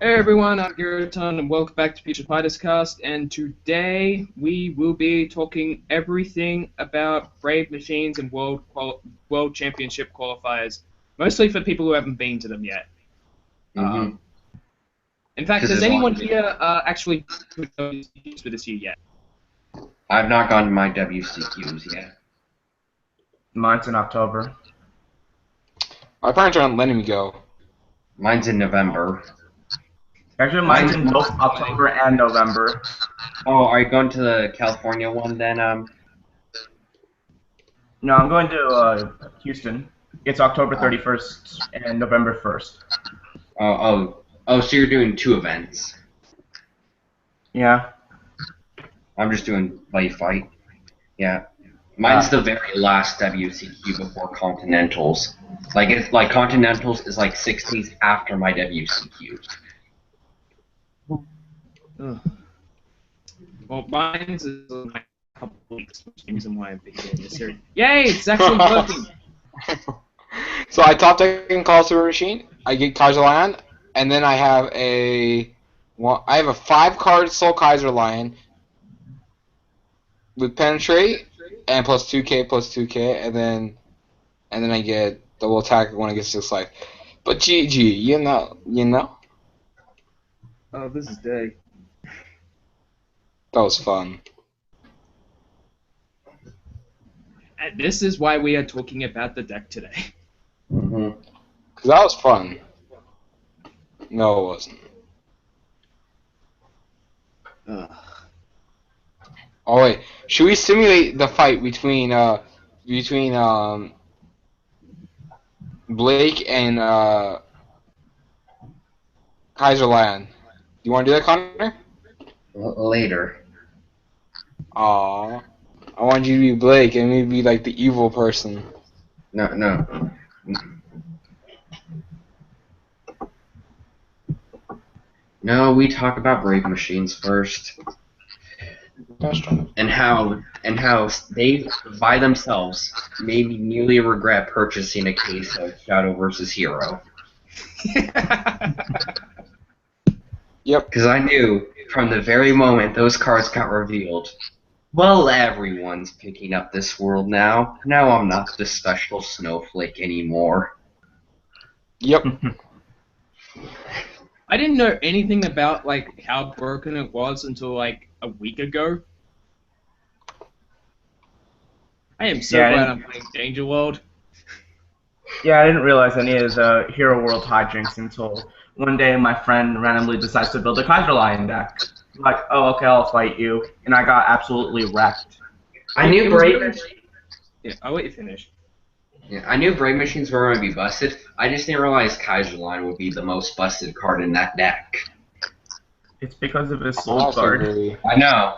Hey everyone, I'm Giraton and welcome back to Future Fighters Cast. And today we will be talking everything about Brave Machines and World Championship qualifiers, mostly for people who haven't been to them yet. Mm-hmm. Um, in fact, Because does there's a lot anyone of here actually do WCQs for this year yet? I've not gone to my WCQs yet. Mine's in October. My parents aren't letting me go. Mine's in November. Actually, mine's in both October and November. Oh, are you going to the California one then? No, I'm going to Houston. It's October 31st and November 1st. So you're doing two events. Yeah. I'm just doing Light Fight. Yeah. Mine's the very last WCQ before Continentals. Like Continentals is like 6 days after my WCQs. Ugh. Well, mine's is like a couple of weeks, which is the reason why I'm beginning this series. Yay, it's actually working! So I top deck in Call Super Machine. I get Kaiser Lion, and then I have a 5-card Soul Kaiser Lion with Penetrate and plus 2k, and then I get double attack when I get 6 life. But GG, you know, Oh, this is day. that was fun. And this is why we are talking about the deck today. Mm-hmm. Cause that was fun. No, it wasn't. Ugh. Oh wait, should we simulate the fight between Blake and Kaiser Lion? Do you want to do that, Connor? Later. Aww. I want you to be Blake and me be like the evil person. No. No, we talk about Brave Machines first. That's true. And how they by themselves made me nearly regret purchasing a case of Shadow versus Hero. Yep. Because I knew from the very moment those cards got revealed, well, everyone's picking up this world now. Now I'm not the special snowflake anymore. Yep. I didn't know anything about like how broken it was until like a week ago. I am so Yeah, glad I'm playing Danger World. Yeah, I didn't realize any of the Hero World hijinks until one day my friend randomly decides to build a Kaiser Lion deck. I'm like, oh, okay, I'll fight you. And I got absolutely wrecked. I knew It was Brave. really- Yeah, I'll let you finish. Yeah, I knew Brave Machines were going to be busted. I just didn't realize Kaiser Line would be the most busted card in that deck. It's because of his I soul also card. agree. I know.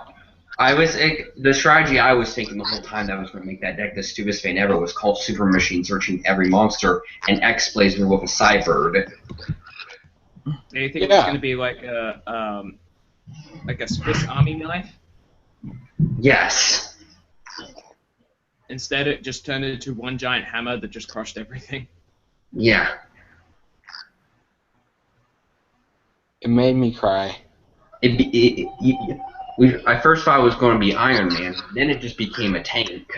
The strategy I was thinking the whole time that was going to make that deck the stupidest thing ever was called Super Machine, searching every monster and X-Blazer with a Cybird. Do you think it's Yeah. going to be like a Swiss Army knife? Yes. Instead, it just turned into one giant hammer that just crushed everything. Yeah. It made me cry. I first thought it was going to be Iron Man, then it just became a tank.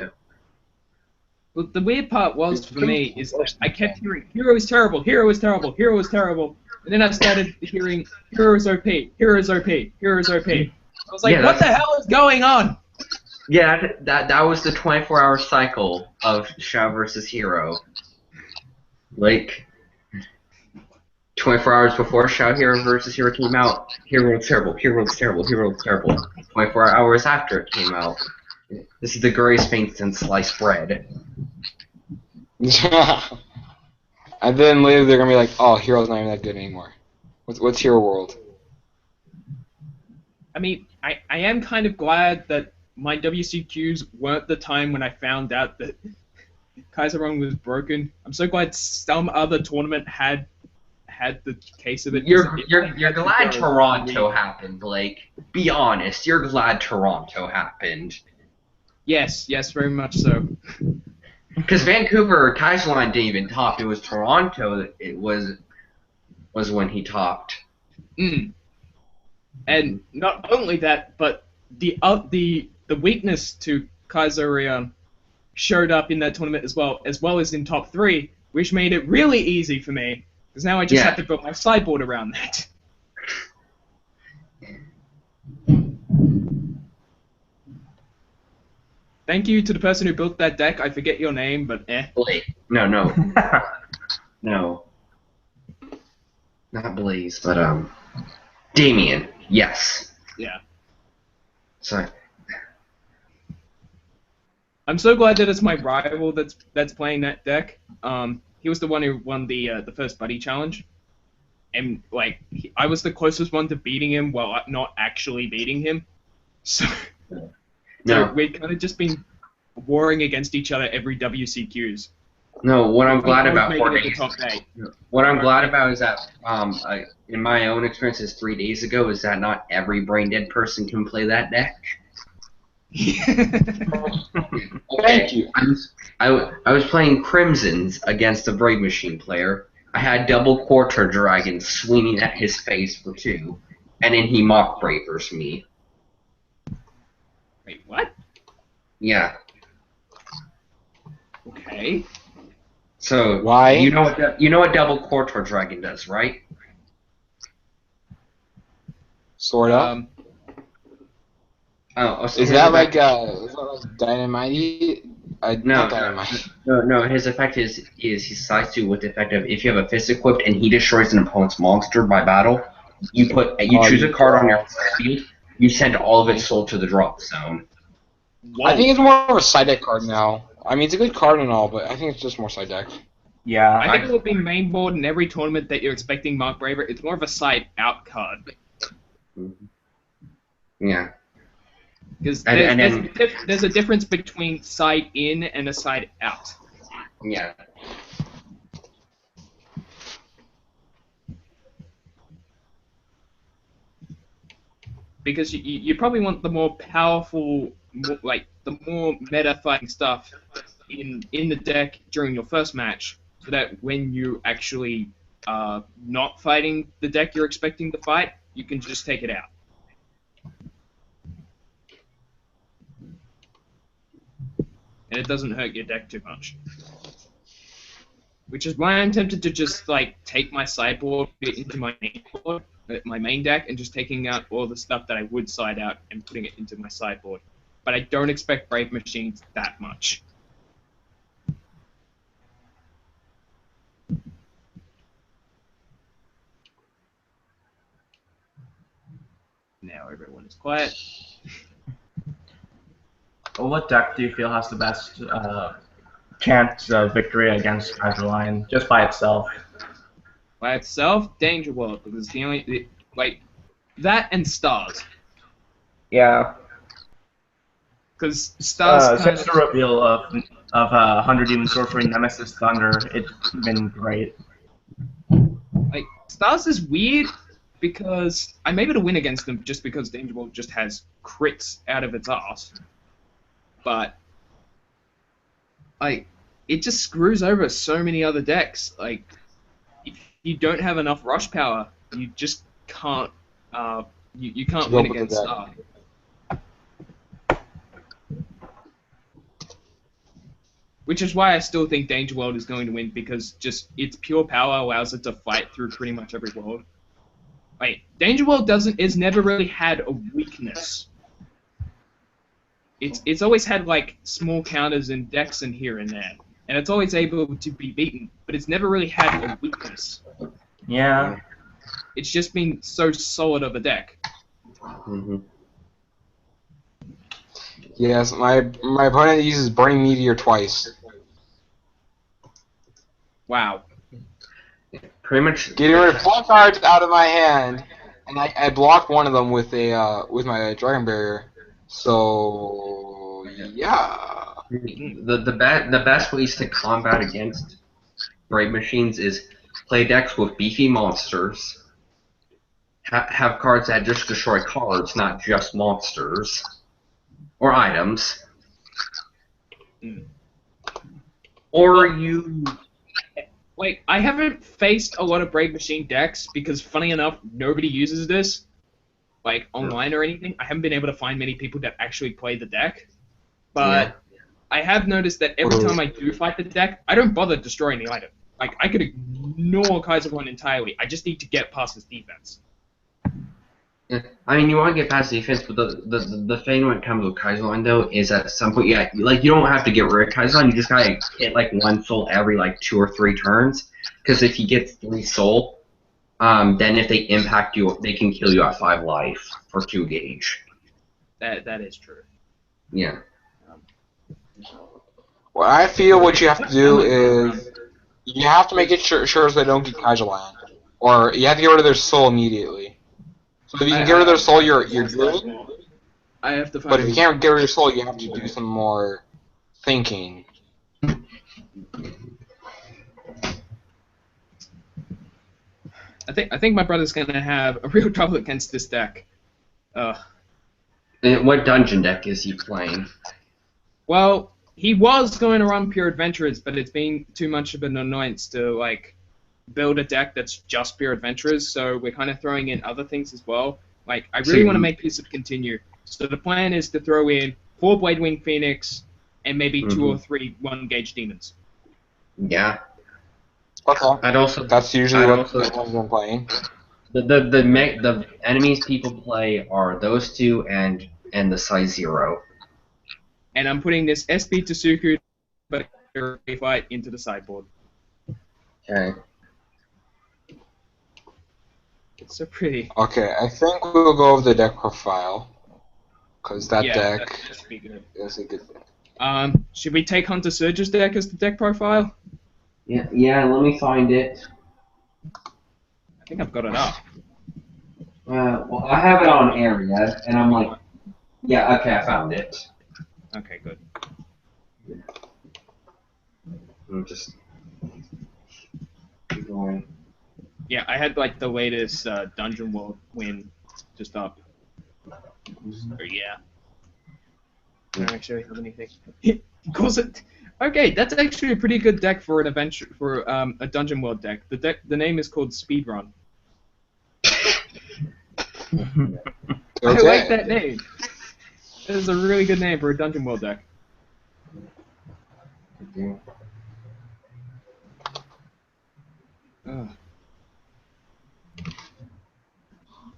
Well, the weird part was for me is that I kept hearing Hero is terrible, Hero is terrible, Hero is terrible, and then I started hearing Hero is OP, Hero is OP, Hero is OP. I was like, Yeah, what the hell is going on? Yeah, that was the 24-hour cycle of Shadow versus Hero. Like, 24 hours before Shadow Hero versus Hero came out, Hero was terrible, Hero was terrible, Hero was terrible. 24 hours after it came out, this is the greatest thing since sliced bread. And then later they're gonna be like, "Oh, Hero's not even that good anymore." What's Hero World? I mean, I am kind of glad that my WCQs weren't the time when I found out that Kaiser Run was broken. I'm so glad some other tournament had the case of it. You're glad Toronto happened, Blake. Be honest, you're glad Toronto happened. Yes, very much so. Because Vancouver, Kaiserline didn't even top. It was Toronto that it was when he topped. Mm. And not only that, but the weakness to Kaiser showed up in that tournament as well as in top 3, which made it really easy for me, because now I just have to build my sideboard around that. Thank you to the person who built that deck. I forget your name, but Blake. No. No. Not Blaze, but Damien. Yes. Yeah. Sorry. I'm so glad that it's my rival that's playing that deck. He was the one who won the first buddy challenge, and like I was the closest one to beating him while not actually beating him. So, No. we'd kind of just been warring against each other every WCQs. No, what I'm glad Both about making 4 it to days. top 8. What I'm glad about is that, in my own experiences 3 days ago, is that not every brain dead person can play that deck. Thank you. I was playing Crimsons against a Brave Machine player. I had double Quarter Dragon swinging at his face for 2, and then he mock Bravers me. Wait, what? Yeah. Okay. So Why? you know what double Quarter Dragon does, right? Sort of. So Is that like dynamite? Not No, dynamite. no. His effect is his size 2 with the effect of if you have a fist equipped and he destroys an opponent's monster by battle, you choose a card on your field, you send all of its soul to the drop zone. Whoa. I think it's more of a side deck card now. I mean, it's a good card and all, but I think it's just more side deck. Yeah. I think it would be main board in every tournament that you're expecting Mark Braver. It's more of a side out card. Yeah. Because And there's a difference between side in and a side out. Yeah. Because you probably want the more powerful, like the more meta fighting stuff in the deck during your first match, so that when you actually not fighting the deck you're expecting to fight, you can just take it out. And it doesn't hurt your deck too much. Which is why I'm tempted to just like take my sideboard into my main deck, and just taking out all the stuff that I would side out and putting it into my sideboard. But I don't expect Brave Machines that much. Now everyone is quiet. What deck do you feel has the best chance of victory against Kaiser Lion, just by itself? By itself, Danger World, because the only like that and Stars. Yeah. Because Stars kind Since the reveal of 100 Demon Sorcery Nemesis Thunder, it's been great. like Stars is weird because I'm able to win against them just because Danger World just has crits out of its ass. But like it just screws over so many other decks. Like if you don't have enough rush power, you just can't you can't win against Star. Which is why I still think Danger World is going to win, because just its pure power allows it to fight through pretty much every world. Like Danger World is never really had a weakness. It's always had like small counters and decks and here and there, and it's always able to be beaten, but it's never really had a weakness. Yeah. It's just been so solid of a deck. Mm-hmm. Yes, my opponent uses Burning Meteor twice. Wow. Pretty much. Getting rid of 4 cards out of my hand, and I blocked one of them with with my Dragon Barrier. So yeah. The best ways to combat against Brave Machines is play decks with beefy monsters. Have cards that just destroy cards, not just monsters or items. Or you like, I haven't faced a lot of Brave Machine decks because, funny enough, nobody uses this, like, online or anything. I haven't been able to find many people that actually play the deck. But I have noticed that every time I do fight the deck, I don't bother destroying the item. Like, I could ignore Kaiserborn entirely. I just need to get past his defense. Yeah. I mean, you want to get past defense, but the thing when it comes with Kaiserline, though, is at some point, yeah, like, you don't have to get rid of Kaiserline, you just gotta hit, like, 1 soul every, like, 2 or 3 turns, because if he gets 3 soul, then if they impact you, they can kill you at 5 life for 2 gauge. That is true. Yeah. Well, I feel what you have to do is you have to make it sure so they don't get Kaiserland, or you have to get rid of their soul immediately. So if you can get rid of their soul, you're good. I have to find. But if you can't get rid of your soul, you have to do some more thinking. I think my brother's gonna have a real trouble against this deck. And what dungeon deck is he playing? Well, he was going to run Pure Adventurers, but it's been too much of an annoyance to, like, build a deck that's just Pure Adventurers, so we're kind of throwing in other things as well. Like, I really want to make Piece of Continue. So the plan is to throw in 4 Blade Wing Phoenix and maybe 2 or 3 1-gauge demons. Yeah. Okay. That's usually what I'm playing. The enemies people play are those 2 and the size 0. And I'm putting this SP Tsuku but fight into the sideboard. Okay. It's so pretty. Okay, I think we'll go over the deck profile. Because that deck is a good deck. Should we take Hunter Surge's deck as the deck profile? Yeah, let me find it. I think I've got it up. Well, I have it on area, and I'm like, yeah, okay, I found it. Okay, good. I'm just keep going. Yeah, I had like the latest Dungeon World win just up. So yeah. I don't actually have anything. Calls it. Okay, that's actually a pretty good deck for an adventure for a Dungeon World deck. The name is called Speedrun. I like that name. It is a really good name for a Dungeon World deck.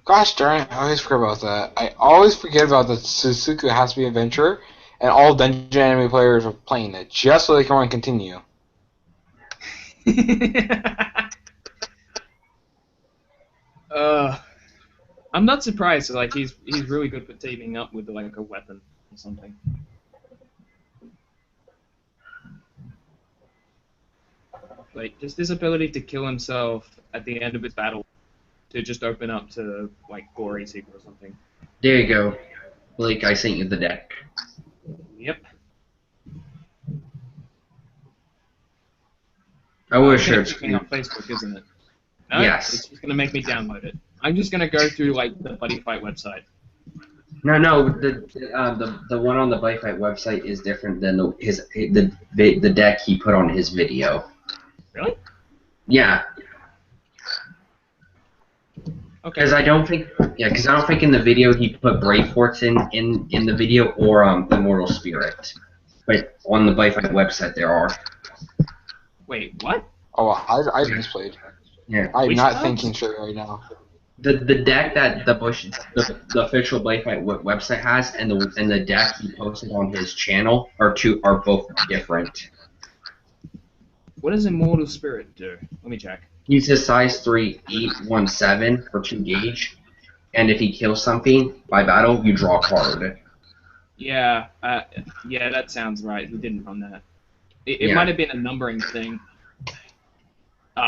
Gosh darn it, I always forget about that. I always forget about that Suzuki has to be adventure, and all Dungeon Enemy players are playing it just so they can run continue. I'm not surprised. Like he's really good for teaming up with like a weapon or something. Like just his ability to kill himself at the end of his battle to just open up to like Glory Seeker or something. There you go. Blake, I sent you the deck. Yep. I wish it's on Facebook, isn't it? No, yes. It's just gonna make me download it. I'm just gonna go through like the Buddy Fight website. No, the one on the Buddy Fight website is different than the deck he put on his video. Really? Yeah. Okay. Because I don't think in the video he put Brave Forts in the video or Immortal Spirit, but on the Buddy Fight website there are. Wait, what? Oh, I misplayed. Yeah. I'm not thinking straight right now. The deck that the official Buddy Fight website has and the deck he posted on his channel are both different. What does Immortal Spirit do? Let me check. He's a size 3 817 for 2 gauge, and if he kills something by battle, you draw a card. Yeah, yeah, that sounds right. He didn't run that. It might have been a numbering thing.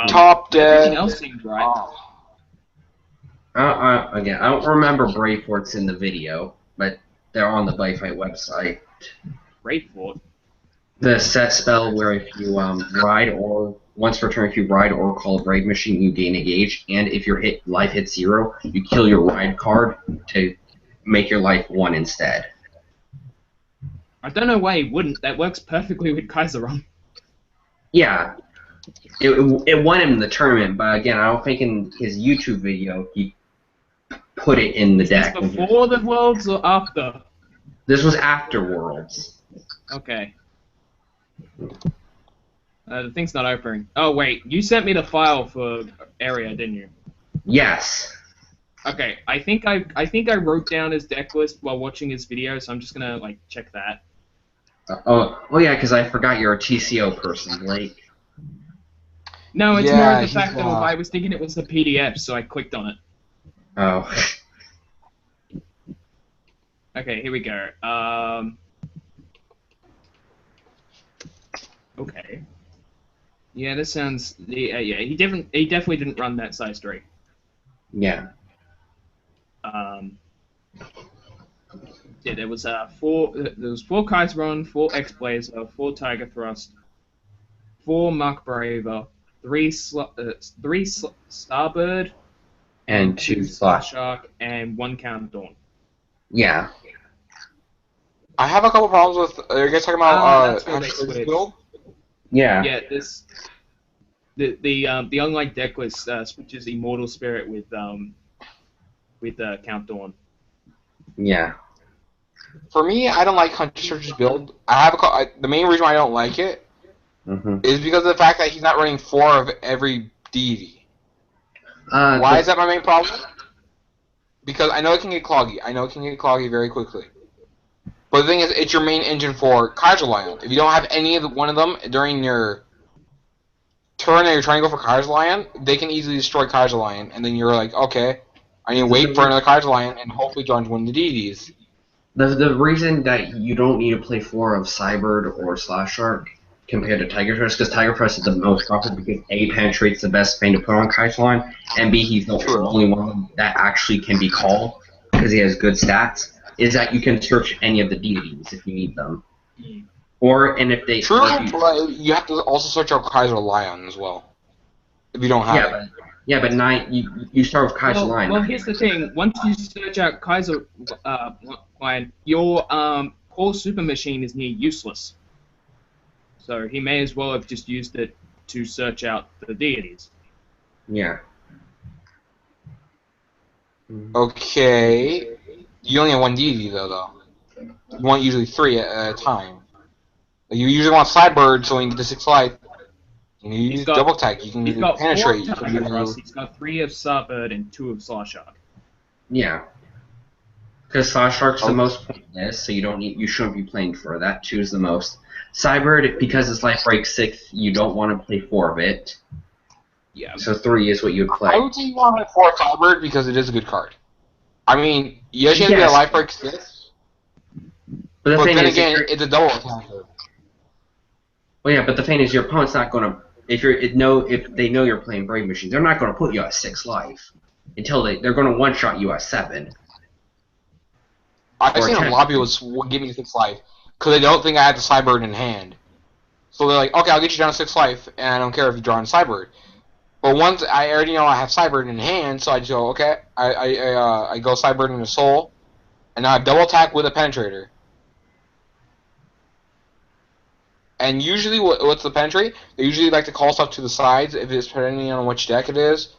Top deck. Everything else seemed right. Again, I don't remember Brave Forts in the video, but they're on the Buddy Fight website. Brave Fort? The set spell where if you ride or once per turn if you ride or call a Brave Machine, you gain a gauge, and if your life hits 0, you kill your ride card to make your life 1 instead. I don't know why he wouldn't. That works perfectly with Kaiserron. Yeah. It won him the tournament, but again, I don't think in his YouTube video he put it in the Is this deck. before the Worlds or after? This was after Worlds. Okay. The thing's not opening. Oh wait, you sent me the file for area, didn't you? Yes. Okay, I think I wrote down his deck list while watching his video, so I'm just gonna like check that. Oh yeah, because I forgot you're a TCO person, Blake. No, it's more Yeah, of the he's fact that not. I was thinking it was the PDF, so I clicked on it. Oh. Okay, here we go. Okay. Yeah, this sounds. Yeah, he definitely didn't run that size 3. Yeah. Yeah, there was 4. There was 4 Kaiseron, 4 X-Blazer, 4 Tiger Thrust, 4 Mark Braver, 3 Starbird, And 2 Slash. Shark, and 1 Count Dawn. Yeah. I have a couple problems with. Are you guys talking about that's where they Hunter's switched. build? Yeah. Yeah, the unlike deck list switches Immortal Spirit with Count Dawn. Yeah. For me, I don't like Hunter's build. I have the main reason why I don't like it is because of the fact that he's not running 4 of every deity. Why is that my main problem? Because I know it can get cloggy. I know it can get cloggy very quickly. But the thing is, it's your main engine for Kaiser Lion. If you don't have any of one of them during your turn that you're trying to go for Kaiser Lion, they can easily destroy Kaiser Lion, and then you're like, okay, I need to wait for another Kaiser Lion and hopefully draw into one of the deities. The reason that you don't need to play 4 of Cybird or Slash Shark compared to Tiger Thrust, because Tiger Thrust is the most proper because A, penetrates the best thing to put on Kaiserline, and B, he's the only one that actually can be called because he has good stats, is that you can search any of the deities if you need them. And if they... True, but you have to also search out Kaiser Lion as well. If you don't have it. But you start with Kaiser Lion. Well, here's the thing. Once you search out Kaiser Lion, your core super machine is near useless. So he may as well have just used it to search out the deities. Yeah. Okay. You only have 1 deity, though. You want usually 3 at a time. You usually want Sidebird so you can get the 6 life. You use double attack. You can penetrate. He's got 4 Tiger Thrust. He's got 3 of Starbird and 2 of Slash Shark. Yeah. Because Slash Shark's the most pointless, so you shouldn't be playing for that. 2 is the most. Cybird, because it's life break 6, you don't want to play 4 of it. Yeah. So 3 is what you would play. I would say you want to play 4 Cybird because it is a good card. I mean, yes, you have to be a life break 6. But then again, it's a double attacker. Well, yeah, but the thing is, your opponent's not going to. If they know you're playing Brave Machines, they're not going to put you at 6 life until they're going to one-shot you at 7. I've seen a lot of people give me 6 life because they don't think I had the Cybird in hand. So they're like, okay, I'll get you down to 6 life, and I don't care if you draw in Cybird. But once I already know I have Cybird in hand, so I just go, okay, I go Cybird into Soul, and now I double attack with a Penetrator. And usually, what's the penetrate? They usually like to call stuff to the sides if it's depending on which deck it is.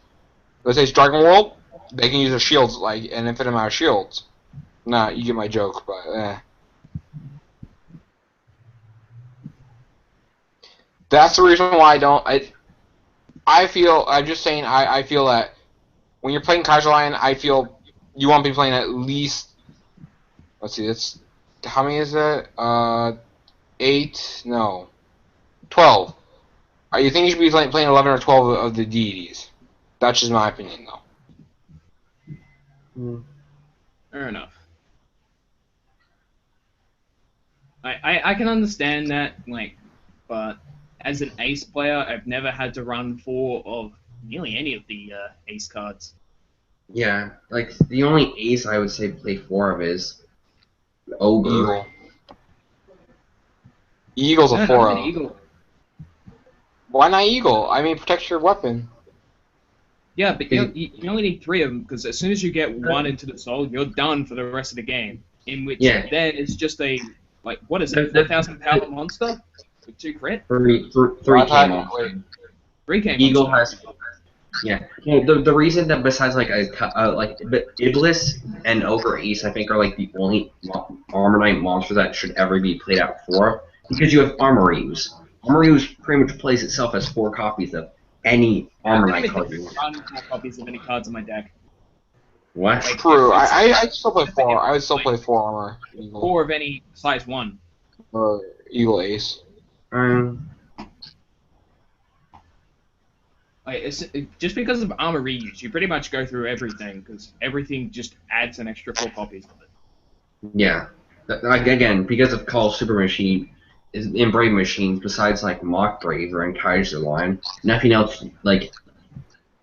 Let's say it's Dragon World, they can use their shields, like an infinite amount of shields. Nah, you get my joke, but That's the reason why I don't. I feel. I'm just saying. I feel that when you're playing Kaiser Lion, I feel you want to be playing at least. Let's see. That's how many is that? 8, no, 12. You think you should be playing 11 or 12 of the deities? That's just my opinion, though. Fair enough. I can understand that, but as an ace player, I've never had to run 4 of nearly any of the ace cards. Yeah, the only ace I would say play 4 of is Ogre. Eagle. Eagle's a 4 of. Eagle. Why not Eagle? I mean, protect your weapon. Yeah, but you only need 3 of them, because as soon as you get 1 into the soul, you're done for the rest of the game. In which then it's just a, what is it, 4,000 power monster? With 2 crit? 3 monster. 3 came Eagle on has. Yeah. Well, the reason that besides like Iblis and Ogre Ace, I think are like the only Armor Knight monsters that should ever be played out 4, because you have Armor Use. Armor Use pretty much plays itself as 4 copies of any Armor Knight card you want. I don't have copies of any cards in my deck. What? Like, True. I still play 4. I would still play 4 armor. Eagle. 4 of any size 1. Or Eagle Ace. Like, just because of armor reuse, you pretty much go through everything, because everything just adds an extra 4 copies of it. Yeah. Like, again, because of Call Super Machine, in Brave Machines, besides like Mock Braver and Kaiser Line, nothing else like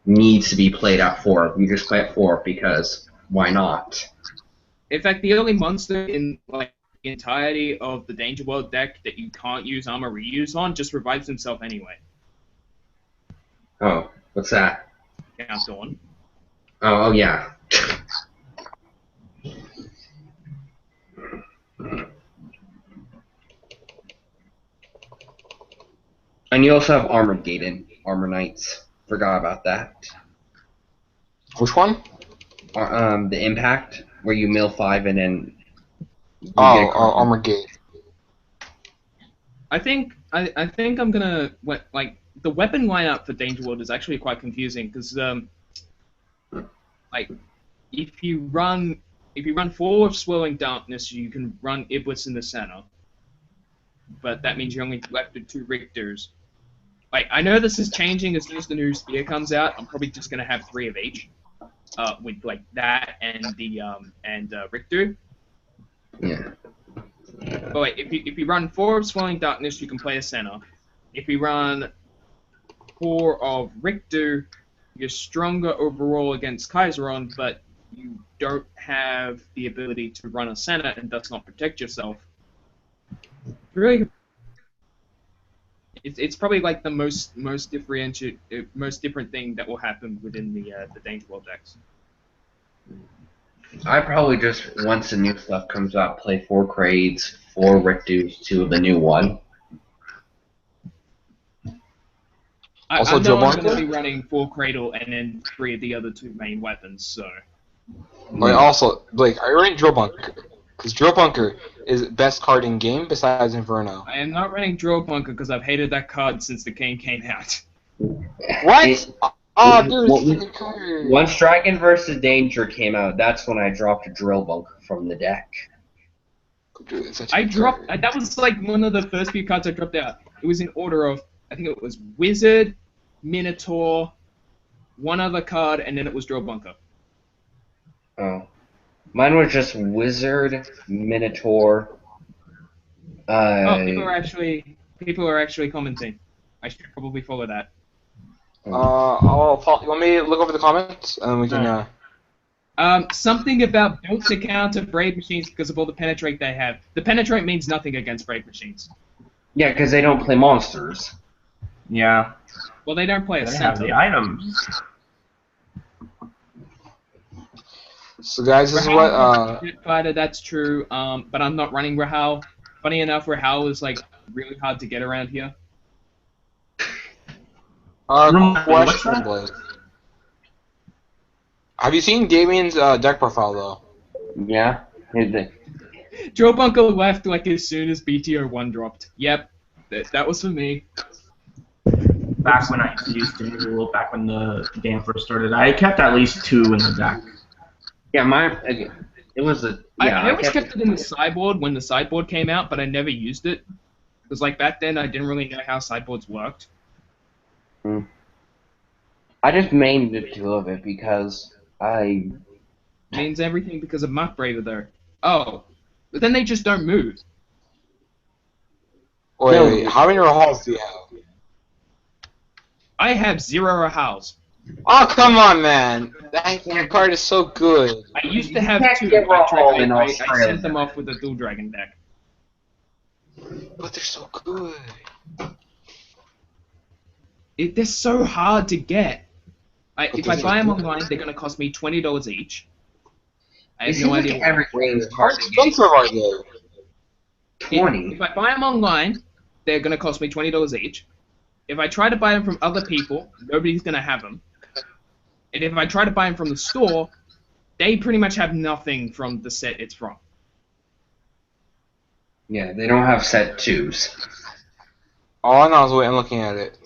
needs to be played at 4. You just play at 4 because why not? In fact, the only monster in like the entirety of the Danger World deck that you can't use armor reuse on just revives himself anyway. Oh, what's that? Count Dawn. Oh yeah. And you also have Armored Gated, Armor Knights. Forgot about that. Which one? The Impact, where you mill 5 and then. Armor Gate. I think I'm gonna like the weapon lineup for Danger World is actually quite confusing because like if you run 4 of Swirling Darkness, you can run Iblis in the center, but that means you're only left with 2 Richters. Like, I know this is changing as soon as the new Spear comes out. I'm probably just gonna have 3 of each, with like that and the Richter. Yeah. But wait, if you run 4 of Swirling Darkness, you can play a center. If you run 4 of Richter, you're stronger overall against Kaiseron, but you don't have the ability to run a center and thus not protect yourself. Really, it's probably like the most different thing that will happen within the Danger World decks. I probably just, once the new stuff comes out, play 4 Crates, 4 Richters, 2 of the new one. Also, I know I'm Joe going to be running 4 Cradle and then 3 of the other 2 main weapons, so... But also, Blake, are you running Drill Bunker? Because Drill Bunker is best card in game besides Inferno. I am not running Drill Bunker because I've hated that card since the game came out. What? Oh, dude, it's card. Once Dragon vs. Danger came out, that's when I dropped a Drill Bunker from the deck. Dude, that was like one of the first few cards I dropped out. It was in order of, I think it was Wizard, Minotaur, one other card, and then it was Drill Bunker. Oh. Mine was just Wizard, Minotaur. People are actually commenting. I should probably follow that. you want me to look over the comments and we can. Something about built to counter Brave Machines because of all the penetrate they have. The penetrate means nothing against Brave Machines. Yeah, because they don't play monsters. Yeah. Well, they don't play a They center. have the items. So guys, this is what. Fighter, that's true. But I'm not running Rahal. Funny enough, Rahal is like really hard to get around here. Question, Blake. Have you seen Damien's deck profile though? Yeah. Drill Bunker left like as soon as BTO 1 dropped. Yep, that was for me. Back when I used to rule, back when the game first started, I kept at least 2 in the deck. Yeah, mine. It was a. Yeah, I always kept it in the sideboard when the sideboard came out, but I never used it. Because like back then, I didn't really know how sideboards worked. I just mained the 2 of it because I. Means everything because of Muck Braver though. Oh, but then they just don't move. Wait, how many Rahals do you have? I have 0 Rahals. Oh, come on, man. That card is so good. I used to have 2. I sent them off with a Dual Dragon deck. But they're so good. They're so hard to get. If I buy them online, they're going to cost me $20 each. I have no idea why. How expensive are they? 20. If I buy them online, they're going to cost me $20 each. If I try to buy them from other people, nobody's gonna have them. And if I try to buy them from the store, they pretty much have nothing from the set it's from. Yeah, they don't have set 2s. All I know is wait, I'm looking at it.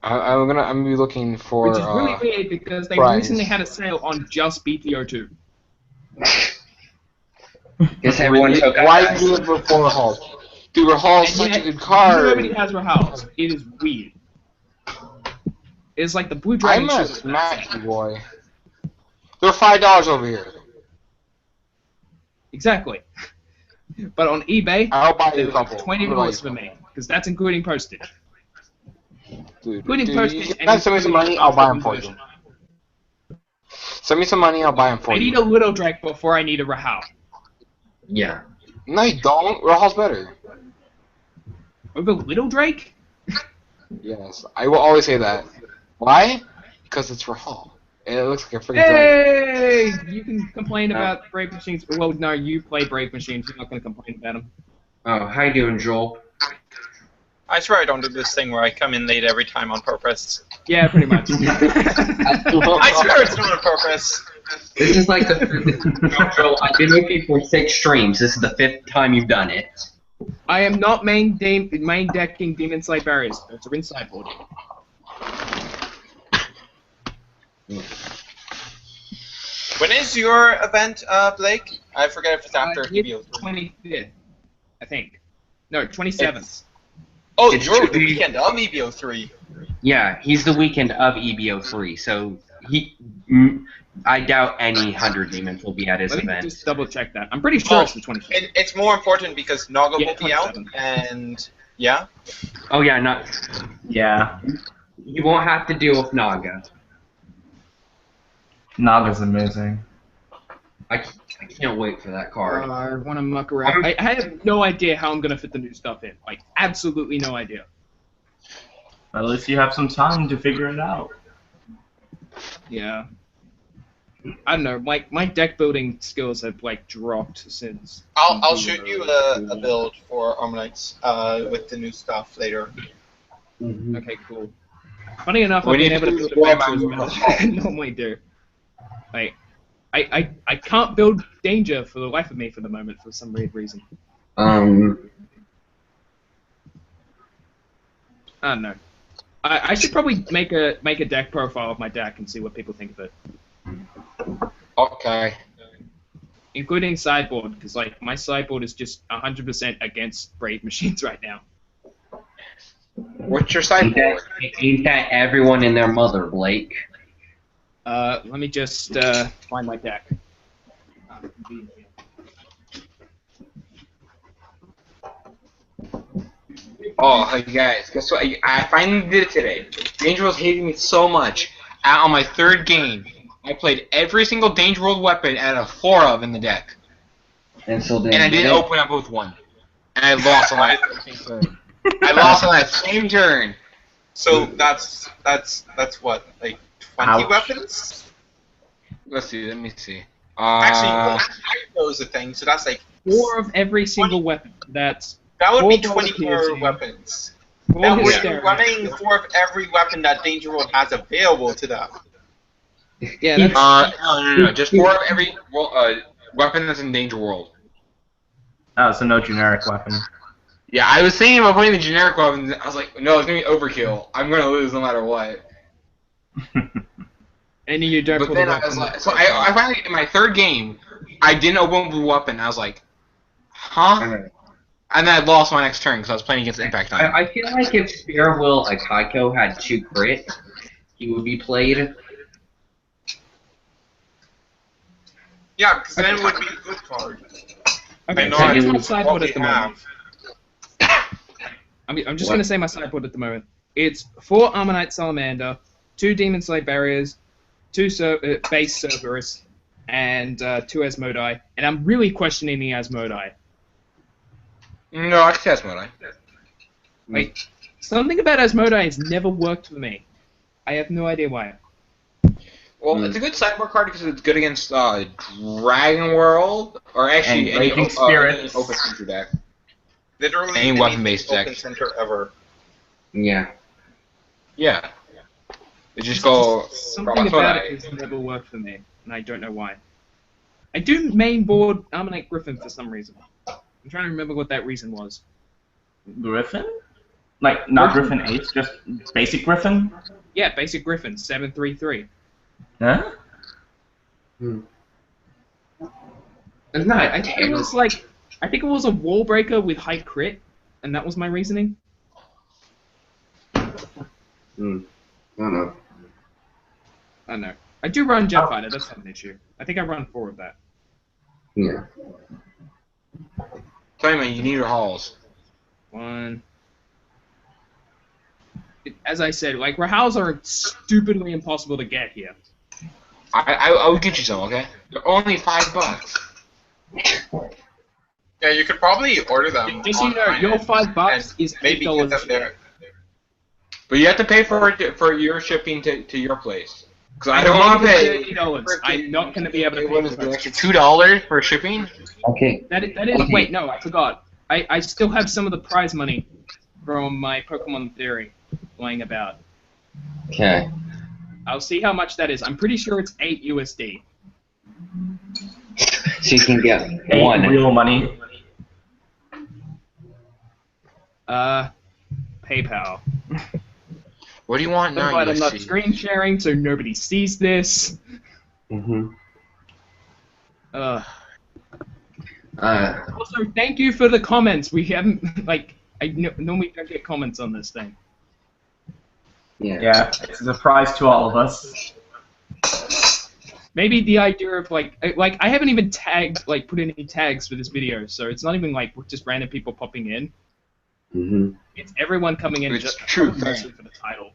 I'm gonna be looking for. Which is really weird because they price. recently had a sale on just BTO2. Guess everyone took Why that. do it before Rahal? Dude, Rahal's such a good card. Nobody has Rahals. It is weird. It's like the Blue Dragon. I'm gonna smack you, boy. They're $5 over here. Exactly. But on eBay, I'll buy you they're a couple. $20 for me, because that's including postage. Dude, Including postage. you can send me some money, I'll buy them for you. Send me some money, I'll buy them for I you. need a Little Drake before I need a Rahal. Yeah. No, you don't. Rahal's better. Over Little Drake? Yes, I will always say that. Why? Because it's Rahal. And it looks like a freaking dragon. Hey! You can complain about Brave Machines. Well, no, you play Brave Machines. You're not going to complain about them. Oh, how you doing, Joel? I swear I don't do this thing where I come in late every time on purpose. Yeah, pretty much. I swear it's not on purpose. This is like the Joel, I've been with you for 6 streams. This is the 5th time you've done it. I am not main decking Demon Slayer barriers. Those are in sideboard. When is your event, Blake? I forget if it's after It's EBO3. 25th, I think. No, 27th. Oh, It's you're to the be- weekend of EBO3. Yeah, he's the weekend of EBO3, so I doubt any 100 demons will be at his Let me event. just double check that. I'm pretty sure it's the 27th. It's more important because Naga Yeah, will be out, 27. and yeah. Oh yeah, not. Yeah. You won't have to deal with Naga. Naga's amazing. I can't wait for that card. I want to muck around. I have no idea how I'm going to fit the new stuff in. Like, absolutely no idea. At least you have some time to figure it out. Yeah. I don't know. My deck building skills have, like, dropped since. I'll shoot you a build for Armor Knights with the new stuff later. Okay, cool. Funny enough, We I've been need able to to build do more adventures about better than I normally do. Like, I can't build danger for the life of me for the moment for some weird reason. I don't know. I should probably make a deck profile of my deck and see what people think of it, Okay. including sideboard, because like my sideboard is just 100% against Brave Machines right now. What's your sideboard? Ain't that everyone and their mother, Blake? Let me just find my deck. Oh, hey guys, guess what? I finally did it today. Danger World's hating me so much. On my 3rd game, I played every single Danger World weapon out of 4 of in the deck. And so then. And I didn't open up with one. And I lost on that same turn. I lost on that same turn. So that's what, like 20 Ouch. weapons? Let me see. Actually, well, I knows the thing, so that's like 4 of every single weapon. That would be 4 24 piercing, weapons. 4 That would be hysteria. running 4 of every weapon that Danger World has available to them. Yeah, that's no, just 4 of every weapon that's in Danger World. Oh, so no generic weapon. Yeah, I was thinking about putting the generic weapons. I was like, no, it's gonna be overkill. I'm gonna lose no matter what. and you don't But pull then the I was weapon. like, so I finally in my 3rd game, I didn't open the weapon. I was like, huh? And then I lost my next turn because I was playing against Impact Time. I feel like if Spear Will Akaiko had 2 crit, he would be played. Yeah, because then it would be a good card. Okay, I know so I here's do my sideboard what at the we moment. I'm just going to say my sideboard at the moment. It's 4 Armor Knight Salamander, 2 Demon Slayer Barriers, 2 base Cerberus, and 2 Asmodai. And I'm really questioning the Asmodai. No, I can see Asmodai. Like, something about Asmodai has never worked for me. I have no idea why. Well, it's a good sideboard card because it's good against Dragon World, or actually And any Raging Spirits. open center deck. Literally Any weapon-based open deck. center ever. Yeah. Yeah. They just go. Something about it has never worked for me, and I don't know why. I do mainboard Armonite Griffin for some reason. I'm trying to remember what that reason was. Griffin? Like, not Griffin 8, just basic Griffin? Yeah, basic Griffin, 733. Huh? Isn't that I think it was like, I think it was a wall breaker with high crit, and that was my reasoning. I don't know. I don't know. I do run Jet Fighter, that's not an issue. I think I run 4 of that. Yeah. Tell me, man, you need your halls. 1. As I said, like, Rahals are stupidly impossible to get here. I will get you some, okay? They're only $5. Yeah, you could probably order them. Just so you know, your $5 is maybe get $8 them there. But you have to pay for your shipping to your place. Because I don't want to pay. $30. I'm not going to be able to pay What is for it, an it. extra $2 for shipping? Okay. That is. Okay. Wait, no, I forgot. I still have some of the prize money from my Pokemon Theory lying about. Okay. I'll see how much that is. I'm pretty sure it's 8 USD. So you can get 8 one. real money. PayPal. What do you want now, But I'm not USC? screen sharing, so nobody sees this. Also, thank you for the comments. We haven't, like, normally don't get comments on this thing. Yeah, it's a surprise to all of us. Maybe the idea of, like I haven't even put in any tags for this video, so it's not even, like, just random people popping in. It's everyone coming in It's just true, mostly for the title.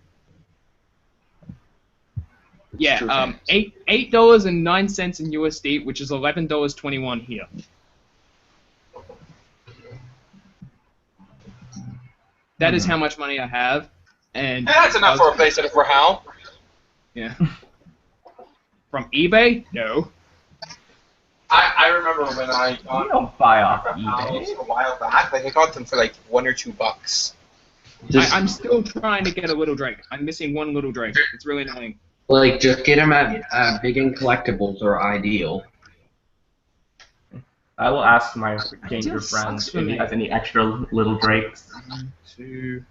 Yeah, $8.09 in USD, which is $11.21 here. That is how much money I have, and That's enough for a place at a Rahal. Yeah. From eBay? No. I remember when I You got don't buy off Rahals eBay. a while back. Like I got them for like $1 or $2. I'm still trying to get a Little Drake. I'm missing one Little Drake. It's really annoying. Like, just get them at Big and Collectibles or Ideal. I will ask my Ideal gamer sucks friend for if he me. has any extra little drakes. 1, 2,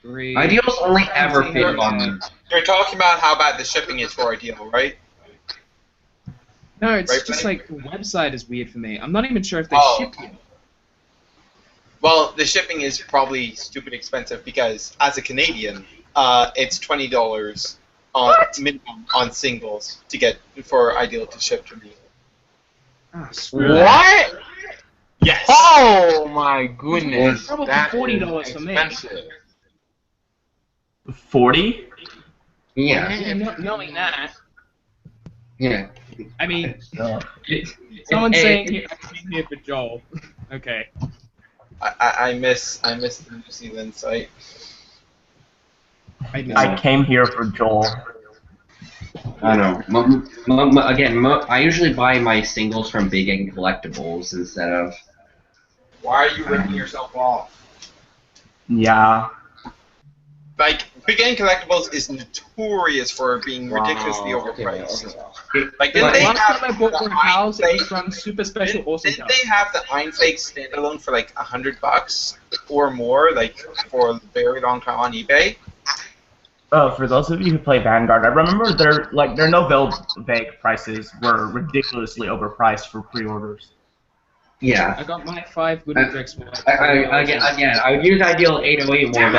3. Ideal's only ever fit on me. You're talking about how bad the shipping is for Ideal, right? No, it's Right, just Benny? like the website is weird for me. I'm not even sure if they Oh. ship here. Well, the shipping is probably stupid expensive because as a Canadian, it's $20 on minimum on singles to get for Ideal to ship to me. Ah, screw that. What? Yes. Oh my goodness. Probably That $40 is for me. expensive. 40? Yeah. Yeah, not knowing that. Yeah. I mean, No. someone's saying here, I'm here for Joel. Okay. I miss the New Zealand site. I came here for Joel. I don't know. I usually buy my singles from Big and Collectibles instead of. Why are you ripping yourself off? Yeah. Like, Big Game Collectibles is notorious for being ridiculously overpriced. Like, didn't they Last have time I bought the one house, it Iron was Flake? from Super Special Awesome Didn't House. they have the Iron Flake standalone for like $100 or more, like for a very long time on eBay? For those of you who play Vanguard, I remember their Novell prices were ridiculously overpriced for pre-orders. Yeah. I got my 5 Little Drakes for like I would use Ideal 808 more,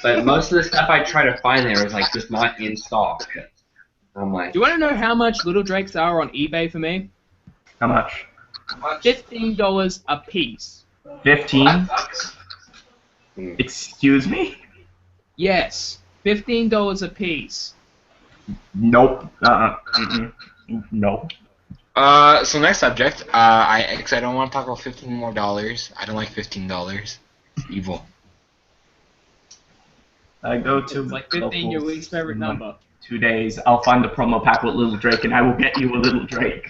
but most of the stuff I try to find there is like just not in stock. I'm like, Do you want to know how much Little Drakes are on eBay for me? How much? $15 a piece. 15? Excuse me? Yes, $15 a piece. Nope. Mm-mm. Nope. So next subject. I don't want to talk about $15 more. I don't like $15. Evil. I go to It's like 15, your locals least favorite in like number. 2 days. I'll find the promo pack with Little Drake, and I will get you a Little Drake.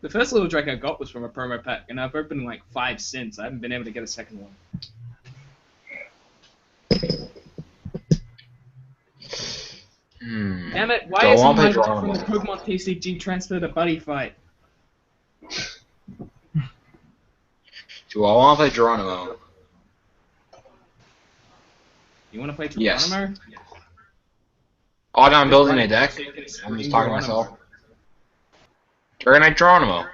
The first Little Drake I got was from a promo pack, and I've opened like 5 since. I haven't been able to get a second one. Damn it, why isn't my one from the Pokemon TCG transferred to Buddy Fight? Do I want to play Geronimo? You want to play Geronimo? Yes. Oh, no, I'm building a deck. I'm just talking to myself. Dragonite Geronimo.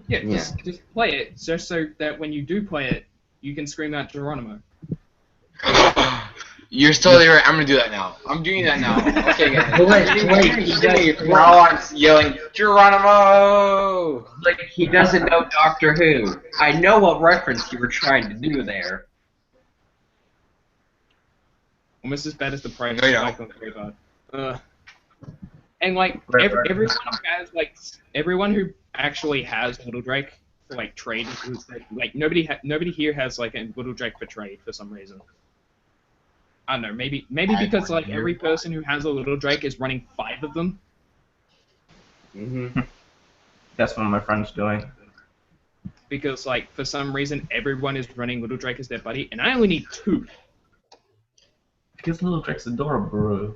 Yeah, just play it, just so that when you do play it, you can scream out Geronimo. You're still there. I'm gonna do that now. I'm doing that now. Okay, guys. Wait. Now I'm yelling Geronimo. Like he doesn't know Doctor Who. I know what reference you were trying to do there. Almost as bad as the price No, on Greybard. And like everyone who actually has Little Drake for like trade, like nobody here has like a Little Drake for trade for some reason. I don't know, maybe because like every person who has a Little Drake is running 5 of them. That's what my friend's doing. Because like for some reason everyone is running Little Drake as their buddy, and I only need 2. Because Little Drake's adorable, bro.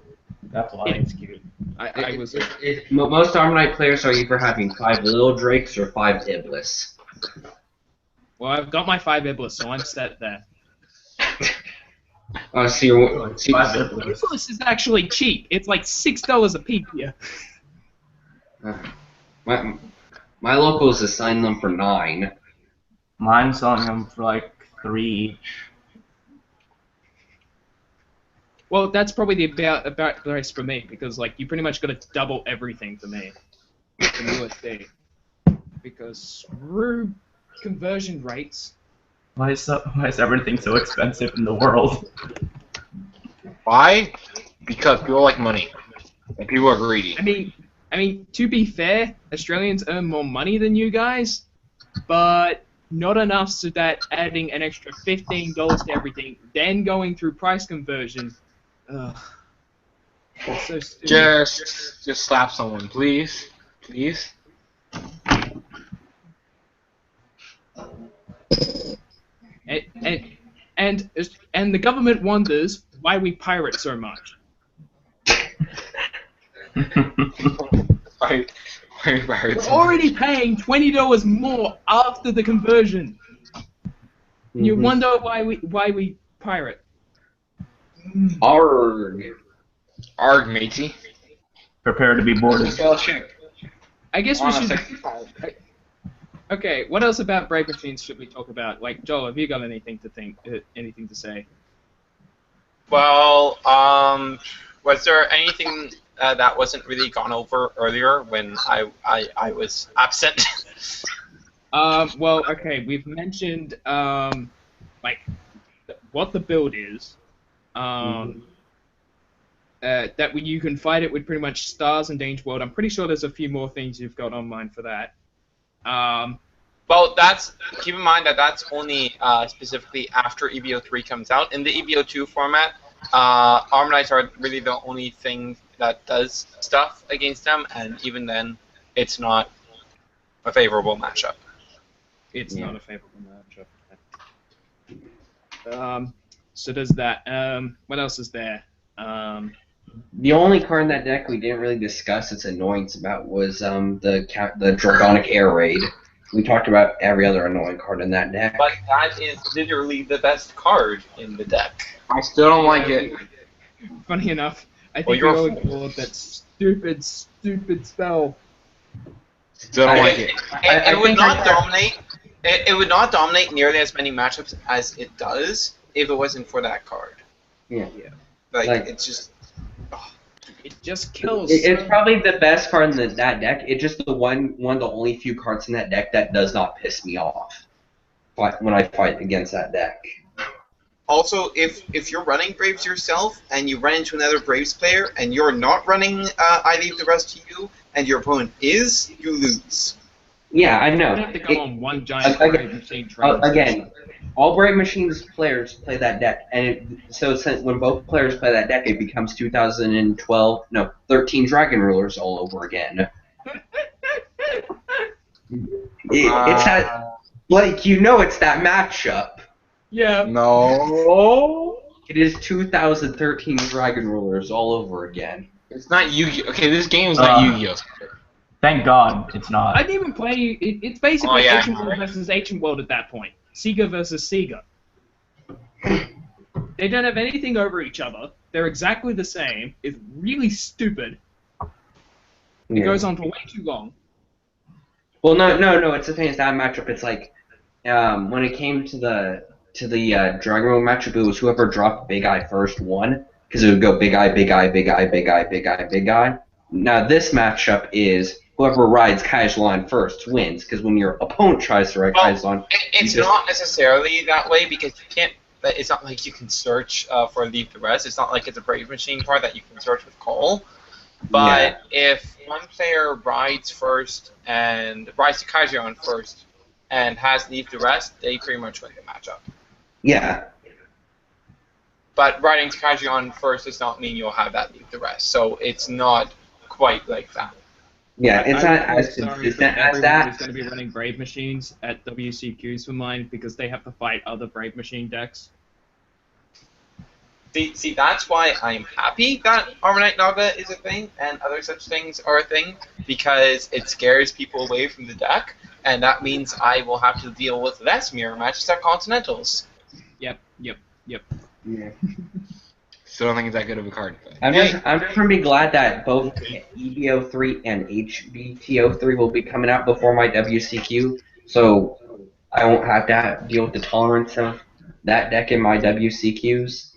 That's why. It's cute. Most Armonite players are either having 5 Little Drakes or 5 Iblis. Well, I've got my 5 Iblis, so I'm set there. Iblis is actually cheap. It's like $6 a piece here. My locals assign them for 9. Mine's selling them for like 3 each. Well, that's probably the about price for me, because like you pretty much got to double everything for me in USD. Because screw conversion rates. Why is everything so expensive in the world? Why? Because people like money, and people are greedy. I mean, to be fair, Australians earn more money than you guys, but not enough so that adding an extra $15 to everything, then going through price conversion. Ugh. That's so stupid. Just slap someone, please. Please. And the government wonders why we pirate so much. Why We're already paying $20 more after the conversion. You wonder why we pirate. Arg, matey. Prepare to be boarded. I guess we should. Okay, what else about Brave Machines should we talk about? Like, Joel, have you got anything to say? Well, was there anything that wasn't really gone over earlier when I was absent? Well, okay, we've mentioned like what the build is. That when you can fight it with pretty much stars and Danger World. I'm pretty sure there's a few more things you've got online for that. Well, keep in mind that that's only specifically after EVO 3 comes out. In the EVO 2 format, Armonites are really the only thing that does stuff against them, and even then, it's not a favorable matchup. It's not a favorable matchup. So there's that. What else is there? The only card in that deck we didn't really discuss its annoyance about was the Dragonic Air Raid. We talked about every other annoying card in that deck. But that is literally the best card in the deck. I still don't like it. Funny enough, I think we all ignored that stupid spell. Still don't like it. It would not dominate. It would not dominate nearly as many matchups as it does if it wasn't for that card. Yeah. Like it's just. It just kills. It's probably the best card in that deck. It's just one of the only few cards in that deck that does not piss me off when I fight against that deck. Also, if you're running Braves yourself and you run into another Braves player and you're not running I Leave the Rest to You and your opponent is, you lose. Yeah, I know. You have to go on one giant Brave Machine train. Again, all Brave Machines players play that deck, and when both players play that deck, it becomes 13 Dragon Rulers all over again. It's that, Blake. You know it's that matchup. Yeah. No. It is 2013 Dragon Rulers all over again. It's not Yu-Gi-Oh. Okay, this game is not Yu-Gi-Oh. Thank God it's not. I didn't even play. It's basically Oh, yeah, Ancient World right. versus Ancient World at that point. Sega versus Sega. They don't have anything over each other. They're exactly the same. It's really stupid. It goes on for way too long. Well, no. It's the thing. It's that matchup. It's like when it came to the Dragon Ball matchup, it was whoever dropped Big Eye first won, because it would go Big Eye, Big Eye, Big Eye, Big Eye, Big Eye, Big Eye. Now this matchup is whoever rides Kaiserline first wins, because when your opponent tries to ride Kaiserline, it's not necessarily that way because you can't. It's not like you can search for Leave the Rest. It's not like it's a Brave Machine card that you can search with Call. But if one player rides first and rides to Kaiserline first and has Leave the Rest, they pretty much win the matchup. Yeah. But riding to Kaiserline first does not mean you'll have that Leave the Rest. So it's not quite like that. Yeah, it's not as consistent as that. Who's going to be running Brave Machines at WCQs for mine because they have to fight other Brave Machine decks. See, that's why I'm happy that Armor Knight Naga is a thing and other such things are a thing, because it scares people away from the deck, and that means I will have to deal with less mirror matches at Continentals. Yep. Yeah. Still don't think it's that good of a card. But. I'm just gonna be glad that both EBO3 and HBTO3 will be coming out before my WCQ, so I won't have to deal with the tolerance of that deck in my WCQs.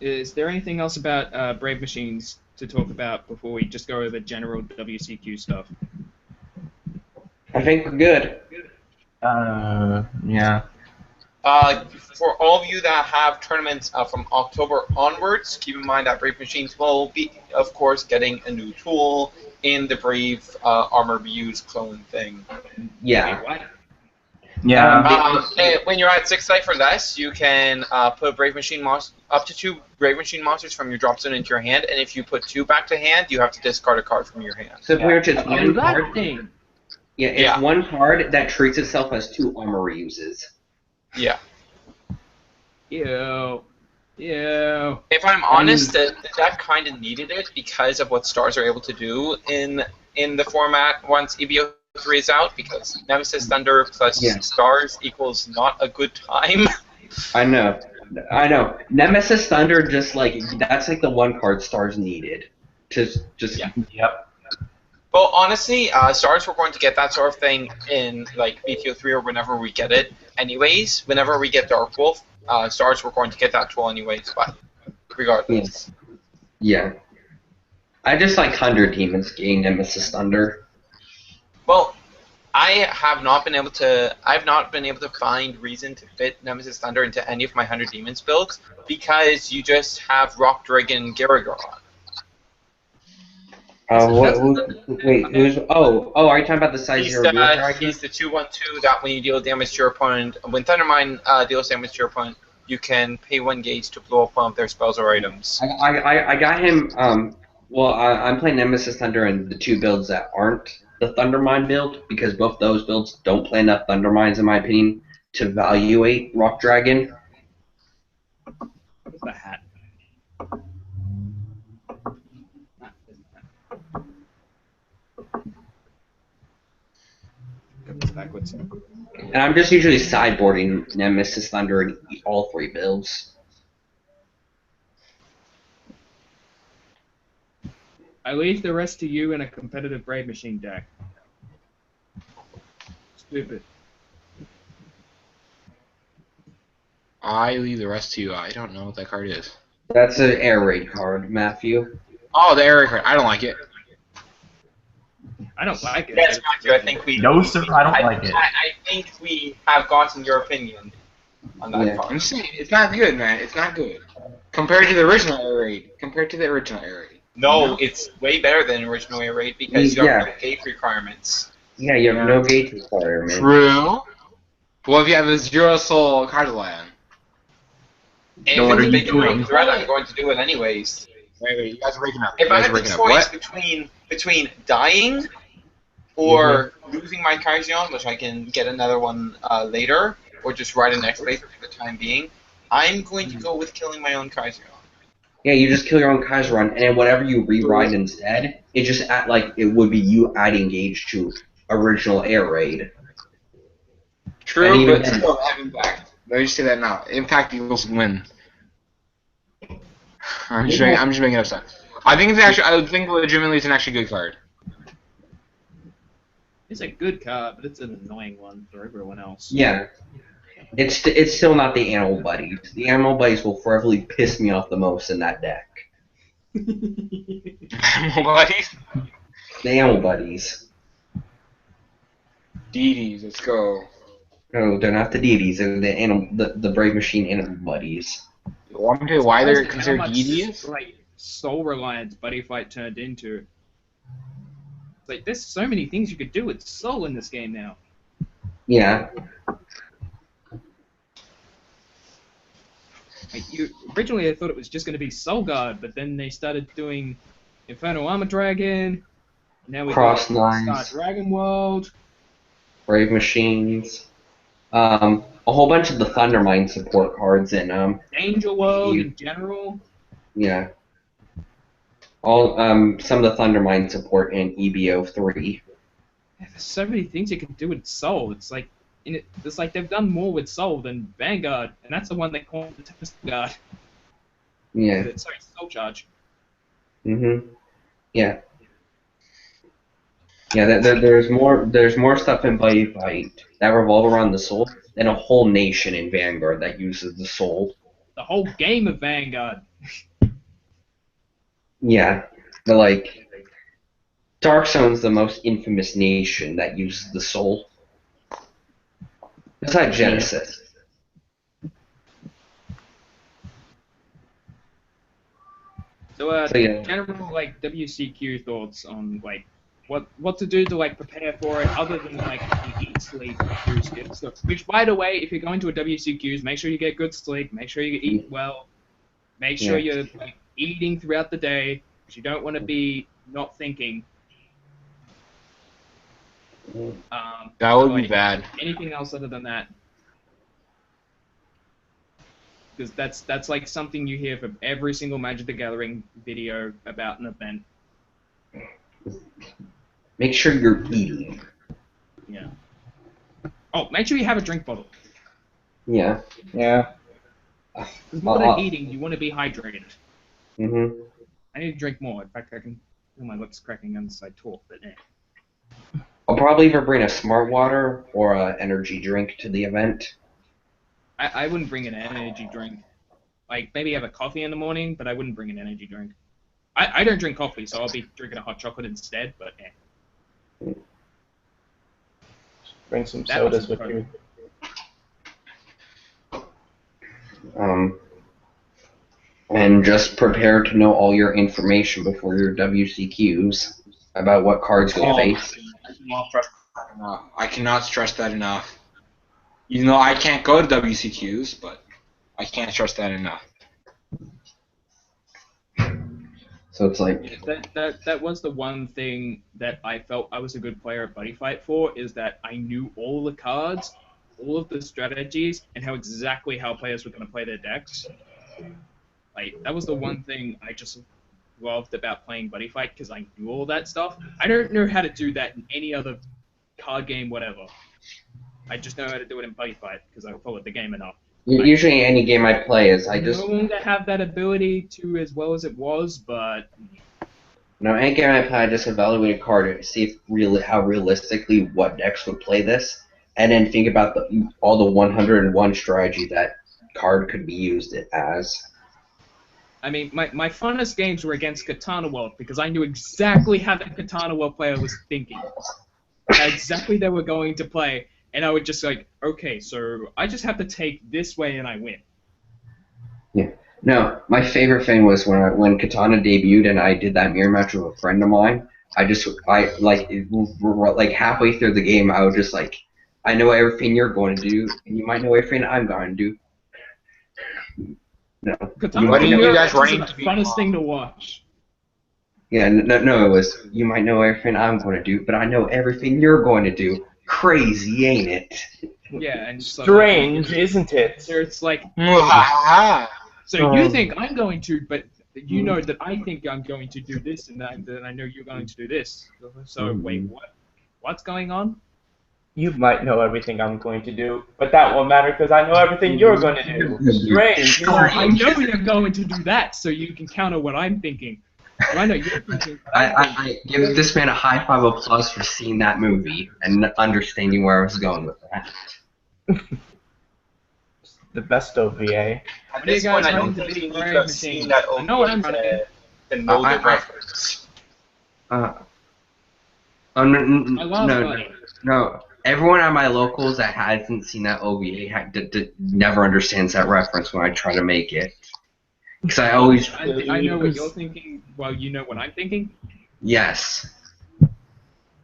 Is there anything else about Brave Machines to talk about before we just go over general WCQ stuff? I think we're good. Yeah. For all of you that have tournaments from October onwards, keep in mind that Brave Machines will be, of course, getting a new tool in the Brave Armor Views clone thing. Yeah. Wait, what? Yeah. When you're at 6 life or less, you can put Brave Machine up to 2 Brave Machine monsters from your drop zone into your hand, and if you put 2 back to hand, you have to discard a card from your hand. So pretty much it's one card. That thing. Yeah, it's one card that treats itself as 2 armor uses. Yeah. Ew. If I'm honest, the deck kind of needed it because of what stars are able to do in the format once EBO3 is out, because Nemesis Thunder plus stars equals not a good time. I know. Nemesis Thunder that's like the one card stars needed to just. Yep. Well, honestly, stars were going to get that sort of thing in like BTO3 or whenever we get it. Anyways, whenever we get Dark Wolf, stars were going to get that tool anyways. But regardless. Yeah. I just like 100 Demons getting Nemesis Thunder. Well, I have not been able to. I've not been able to find reason to fit Nemesis Thunder into any of my 100 Demons builds because you just have Rock Dragon Garagor on. Wait, who's... Oh, are you talking about the size of your Rock Dragon? He's the 2/1/2 that when you deal damage to your opponent, when Thundermine deals damage to your opponent, you can pay 1 gauge to blow up one of their spells or items. I got him, I'm playing Nemesis Thunder in the 2 builds that aren't the Thundermine build, because both those builds don't play enough Thundermines, in my opinion, to evaluate Rock Dragon. What's the hat? Backwards. And I'm just usually sideboarding Nemesis Thunder in all 3 builds. I leave the rest to you in a competitive Brave Machine deck. Stupid. I leave the rest to you. I don't know what that card is. That's an air raid card, Matthew. Oh, the air raid card. I don't like it. I don't like it. Yes, Matthew, I think we... No, sir, I don't like it. I think we have gotten your opinion on that card. I'm saying, it's not good, man. It's not good. Compared to the original air raid. No, it's way better than original air raid because you have no gate requirements. Yeah, you have no gate requirement. True. Well, if you have a 0 soul card land. If what it's are a you big doing? threat, I'm going to do it anyways. Wait, you guys are breaking up. If I had the choice between dying or losing my Kaizeon, which I can get another one later, or just ride an X-Blazer for the time being, I'm going to go with killing my own Kaizeon. Yeah, you just kill your own Kaizeron, and then whatever you rewrite instead, it just act like it would be you adding gauge to original air raid. True, but still have impact. Let me just say that now. Impact equals win. I'm just making it up stuff. I think legitimately it's an actually good card. It's a good card, but it's an annoying one for everyone else. Yeah. It's still not the Animal Buddies. The Animal Buddies will forever piss me off the most in that deck. Animal Buddies? The Animal Buddies. Deities, let's go. No, they're not the deities. They're the Brave Machine Animal Buddies. You want me to tell you why they're considered deities? Like Soul Reliance Buddy Fight turned into. Like, there's so many things you could do with Soul in this game now. Yeah. Like, originally I thought it was just going to be Soul Guard, but then they started doing Inferno Armor Dragon. Now we got Star Dragon World. Brave Machines. A whole bunch of the Thundermine support cards in Angel World in general. Yeah. All some of the Thundermine support in EBO 3. Yeah, there's so many things you can do with Soul. It's like they've done more with Soul than Vanguard, and that's the one they call the Tempest Guard. Yeah. Sorry, Soul Charge. Yeah. Yeah, there's more stuff in Buddy Fight that revolve around the Soul than a whole nation in Vanguard that uses the Soul. The whole game of Vanguard. Yeah, but like, Darkzone's the most infamous nation that uses the Soul. Besides Genesis. So, yeah. General like WCQ thoughts on like what to do to like prepare for it, other than like eat, sleep, do stuff. Which, by the way, if you're going to a WCQs, make sure you get good sleep, make sure you eat well, make sure you're like eating throughout the day, because you don't want to be not thinking. That would be bad. Anything else other than that? Because that's like something you hear from every single Magic the Gathering video about an event. Make sure you're eating. Yeah. Oh, make sure you have a drink bottle. Yeah. Yeah. Because more than eating, you want to be hydrated. Mm-hmm. I need to drink more. In fact, I can feel my lips cracking as I talk, but I'll probably either bring a Smart Water or an energy drink to the event. I wouldn't bring an energy drink. Like, maybe have a coffee in the morning, but I wouldn't bring an energy drink. I don't drink coffee, so I'll be drinking a hot chocolate instead, but Bring some sodas with you. And just prepare to know all your information before your WCQs about what cards you'll face. I cannot stress that enough. You know, I can't go to WCQs, but I can't stress that enough. So it's like that was the one thing that I felt I was a good player at Buddy Fight for, is that I knew all the cards, all of the strategies, and exactly how players were going to play their decks. Like, that was the one thing I just loved about playing Buddy Fight, because I knew all that stuff. I don't know how to do that in any other card game, whatever. I just know how to do it in Buddy Fight, because I followed the game enough. Usually any game I play is I just... no longer have that ability to as well as it was, but... No, any game I play, I just evaluate a card to see if how realistically what decks would play this, and then think about all the 101 strategy that card could be used as. I mean, my funnest games were against Katana World, because I knew exactly how the Katana World player was thinking. How exactly they were going to play, and I would just like, okay, so I just have to take this way and I win. Yeah. No, my favorite thing was when Katana debuted and I did that mirror match with a friend of mine. Like halfway through the game, I was just like, I know everything you're going to do, and you might know everything I'm going to do. No. Katana What are you guys is running the funnest thing to watch. Yeah, no, it was, you might know everything I'm going to do, but I know everything you're going to do. Crazy, ain't it? Yeah, and so Strange, isn't it? so it's like, Mwahaha. so you think I'm going to, but you know that I think I'm going to do this, and that I know you're going to do this. So wait, what? What's going on? You might know everything I'm going to do, but that won't matter because I know everything you're going to do. Strange, Well, isn't I it? know you're going to do that, so you can counter what I'm thinking. I know you're thinking. I give this man a high five applause for seeing that movie and understanding where I was going with that. The best OVA. At do you this guys point, I running don't to think beat you need Brave to have Machines? seen that I know what I'm OVA running. to know the I- reference. Oh, I love Buddy. no. Everyone at my locals that hasn't seen that OVA never understands that reference when I try to make it. Because I always... I know what you're thinking. Well, you know what I'm thinking. Yes.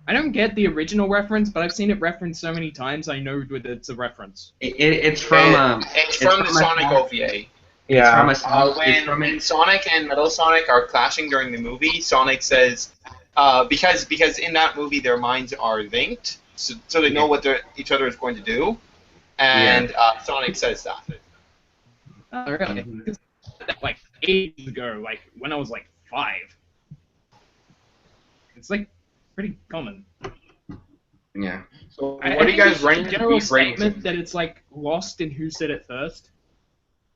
I don't get the original reference, but I've seen it referenced so many times. I know that it's a reference. It's from... It's from the Sonic OVA. Yeah. When Sonic and Metal Sonic are clashing during the movie, Sonic says, because in that movie their minds are linked, so they know what each other is going to do, and Sonic says that. Oh, really? Like ages ago, like when I was like 5. It's like pretty common. Yeah. So I what are you think guys it's a running to general beat Brave statement Machines? that it's like lost in who said it first.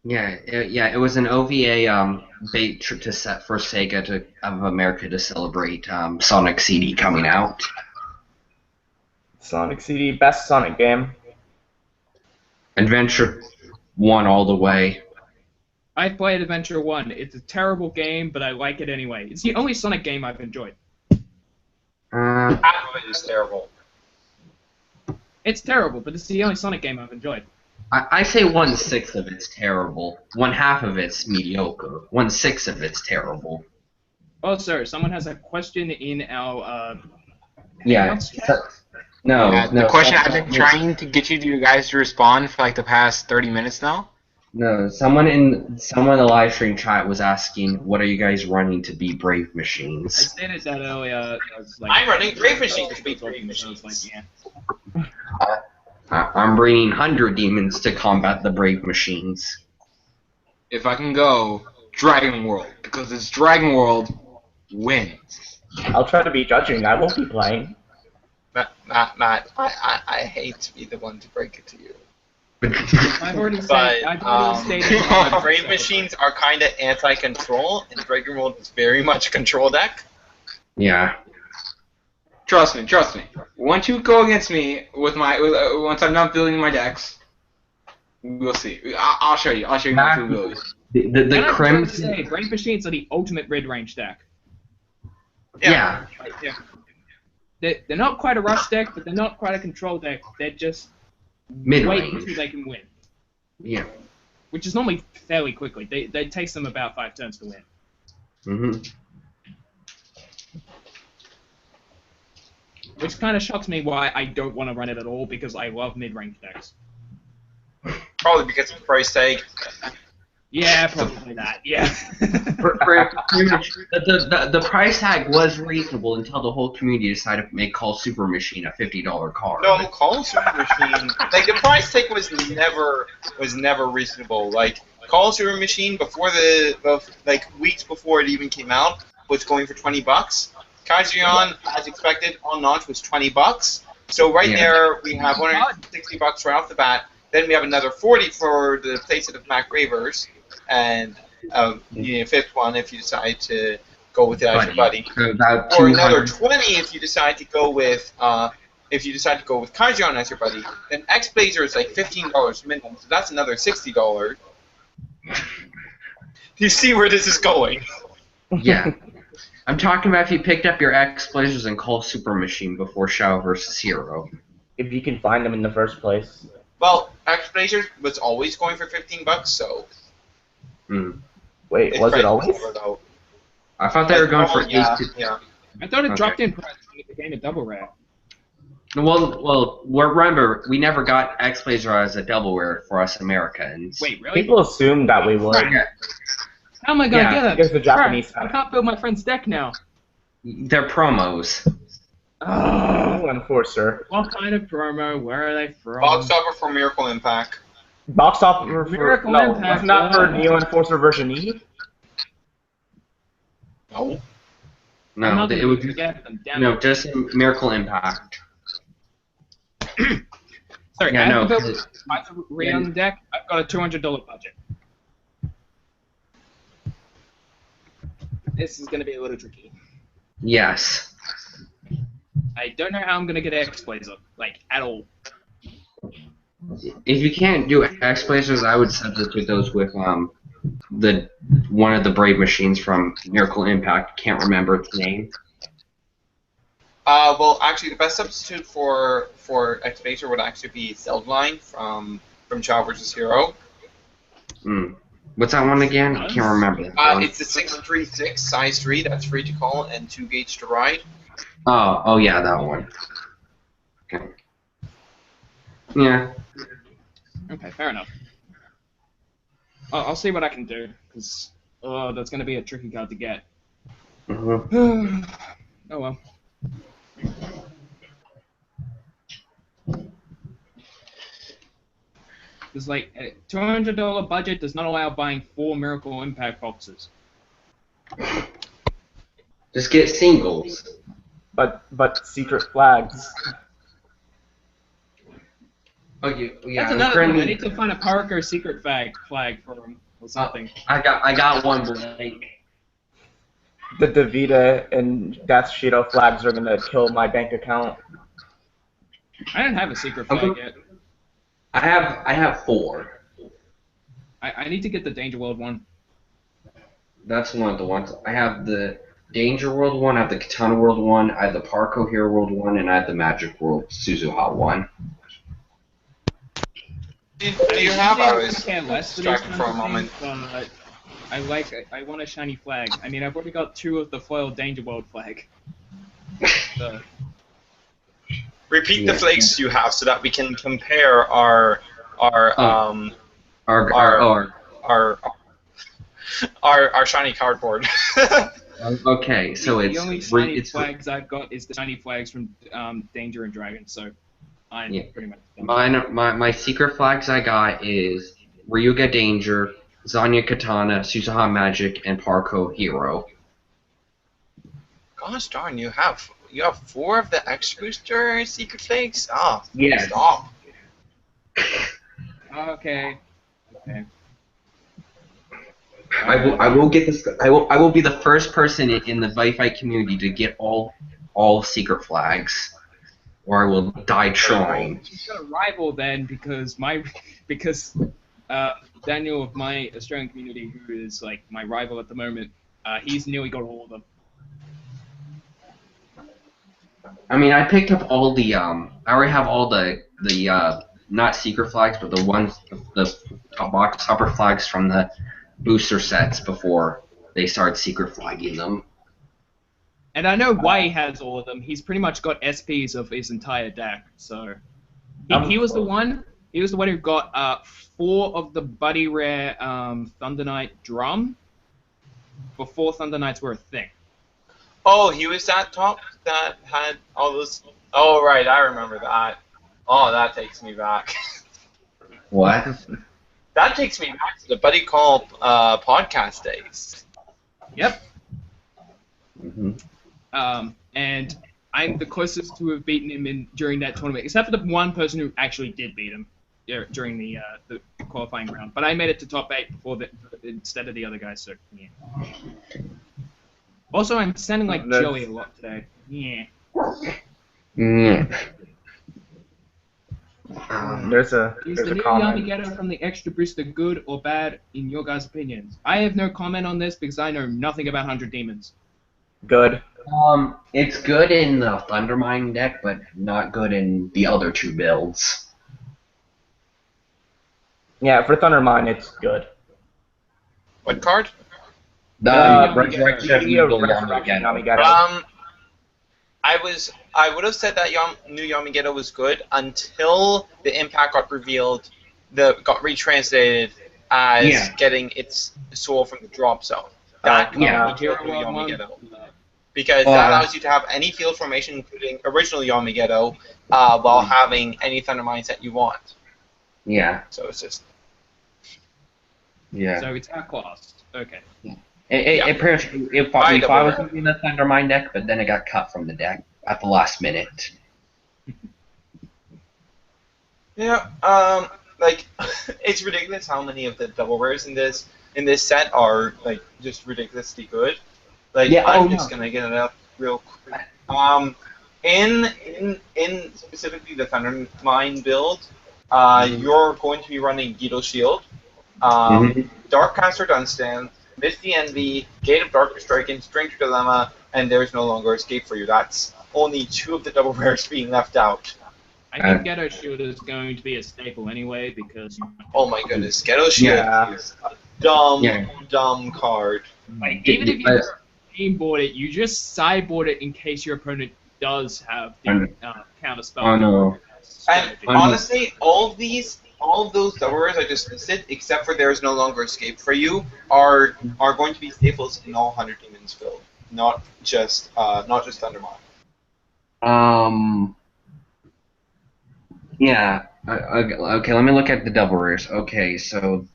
Yeah, it was an OVA bait to set for Sega of America to celebrate Sonic CD coming out. Sonic CD, best Sonic game. Adventure 1 all the way. I've played Adventure 1. It's a terrible game, but I like it anyway. It's the only Sonic game I've enjoyed. Half of it is terrible. It's terrible, but it's the only Sonic game I've enjoyed. I say 1/6 of it's terrible. 1/2 of it's mediocre. 1/6 of it's terrible. Oh, sir, someone has a question in our Yeah. Hangouts chat? No. The question I've been trying to get you guys to respond for like the past 30 minutes now. No, someone in the live stream chat was asking, "What are you guys running to beat Brave I Machines?" stated that earlier. I was like, I'm running Brave Machines to beat Brave I was like, Machines. yeah. I'm bringing 100 demons to combat the Brave Machines. If I can go, Dragon World, because it's Dragon World wins. I'll try to be judging. I won't be playing. Matt, I hate to be the one to break it to you. I've already said. But I've already stated. the Brave Machines are kind of anti-control, and Dragon World is very much a control deck. Yeah. Trust me. Once you go against me once I'm not building my decks, we'll see. I'll show you. I'll show you my capabilities. The And I'm trying to Crimson. say, Brave Machines are the ultimate mid-range deck. Yeah. Yeah. They're not quite a rush deck, but they're not quite a control deck. They're just wait Mid-range. until they can win, Yeah. which is normally fairly quickly. It takes them about 5 turns to win. Mm-hmm. Which kind of shocks me why I don't want to run it at all, because I love mid-range decks. Probably because of the price tag. Yeah, probably that. Yeah. The price tag was reasonable until the whole community decided to make Call Super Machine a $50 card. No, Call Super Machine. Like the price tag was never reasonable. Like Call Super Machine weeks before it even came out was going for $20. Kajion, as expected, on launch was $20. So there we have $160 right off the bat. Then we have another $40 for the playset of Mac Ravers, and fifth one if you decide to go with the Azure Buddy. So about Or another 200 20 if you decide to go with Kajion as your buddy. Then X Blazer is like $15 minimum, so that's another $60. You see where this is going? Yeah. I'm talking about if you picked up your X Blazers and Call Super Machine before Shadow vs. Hero. If you can find them in the first place. Well, X Blazer was always going for $15, so. Wait, it's was it priced always? lower, though. I thought they were going for Yeah, 8 to... yeah. I thought it Okay. dropped in price when it became a double rare. Well, remember, we never got X Blazer as a double rare for us Americans. Wait, really? People assumed that we would. Yeah. How am I gonna Yeah, get it? because the Japanese Crap, I have. can't build my friend's deck now. They're promos. Oh, Enforcer. What kind of promo? Where are they from? Box offer for Miracle Impact. Box offer for Miracle no, Impact, wasn't that for Neo Enforcer version E? No. No, Not it would be get them. Damn no, it. just Miracle Impact. Sorry, Yeah, I no. have to build a read on the deck. I've got a $200 budget. This is going to be a little tricky. Yes. I don't know how I'm going to get X-Blazer, like, at all. If you can't do X-Blazers, I would substitute those with the one of the Brave machines from Miracle Impact. Can't remember its name. Well, actually, the best substitute for X-Blazer would actually be Zeldline from Child vs. Hero. What's that one again? I can't remember. It's the 636 size 3. That's free to call and 2 gauge to ride. Oh yeah, that one. Okay. Yeah. Okay, fair enough. I'll see what I can do, because that's going to be a tricky card to get. Mm-hmm. Oh well. There's like a $200 budget does not allow buying 4 Miracle Impact boxes. Just get singles. But secret flags. Oh, yeah. That's another thing. I need to find a Parker secret flag for him or something. I got one blank. The Davida and Death Shido flags are gonna kill my bank account. I don't have a secret flag yet. I have 4. I need to get the Danger World one. That's one of the ones. I have the Danger World one, I have the Katana World one, I have the Parko Hero World one, and I have the Magic World Suzuha one. Do you have? I was care less for distracted for a moment. Things, I want a shiny flag. I mean, I've already got 2 of the foil Danger World flag. So. Repeat the flags you have so that we can compare our shiny cardboard. Okay, so the only shiny flags I've got is the shiny flags from Danger and Dragon, so I'm pretty much done. My secret flags I got is Ryuga Danger, Zanya Katana, Suzuha Magic, and Parko Hero. Gosh darn, you have 4 of the X Booster secret flags? Ah, yeah. Stop. Okay. I will get this. I will be the first person in the Wi-Fi community to get all secret flags, or I will die trying. You've got a rival then, because Daniel of my Australian community, who is like my rival at the moment, he's nearly got all of them. I mean, I picked up all the I already have all the not secret flags, but the ones the topper flags from the booster sets before they start secret flagging them. And I know why he has all of them. He's pretty much got SPs of his entire deck. So he was the one. He was the one who got 4 of the Buddy Rare Thunder Knight drum before Thunder Knights were a thing. Oh, he was that top that had all those. Oh right, I remember that. Oh, that takes me back. What? That takes me back to the Buddy Call podcast days. Yep. Mm-hmm. And I'm the closest to have beaten him during that tournament, except for the one person who actually did beat him during the qualifying round. But I made it to top 8 instead of the other guys. So yeah. Also, I'm sounding like Joey a lot today. Yeah. There's a Is the new comment. Yamigeto from the extra booster good or bad in your guys' opinions? I have no comment on this because I know nothing about 100 Demons. Good. It's good in the Thundermine deck, but not good in the other 2 builds. Yeah, for Thundermine, it's good. What card? The Resurrection Yamigeto. I would have said that new Yamigeto was good until the impact got revealed, got retranslated as getting its soul from the drop zone. That yeah. got me to new Yamigeto. because that allows you to have any field formation, including original Yamigeto, while having any Thunder Mines that you want. Yeah. So it's just... Yeah. So it's outclassed. Okay. It pretty much, if I was using the Thunder Mine deck, but then it got cut from the deck at the last minute. Yeah, like, it's ridiculous how many of the double rares in this set are, like, just ridiculously good. Like, I'm just gonna get it up real quick. In specifically the Thunder Mine build, you're going to be running Geetle Shield, Darkcaster Dunstan, Misty Envy, Gate of Darkness Dragon, Stranger Dilemma, and There's No Longer Escape for you. That's only 2 of the double rares being left out. I think Ghetto Shield is going to be a staple anyway because... Oh my goodness, Ghetto Shield is a dumb card. Like, even if you game board it, you just sideboard it in case your opponent does have the counter spell. Oh no. And honestly, all of those double rares I just listed, except for There's No Longer Escape for you, are going to be staples in all 100 Demons build, not just Thunder Mine. Yeah. Okay, let me look at the double rares. Okay, so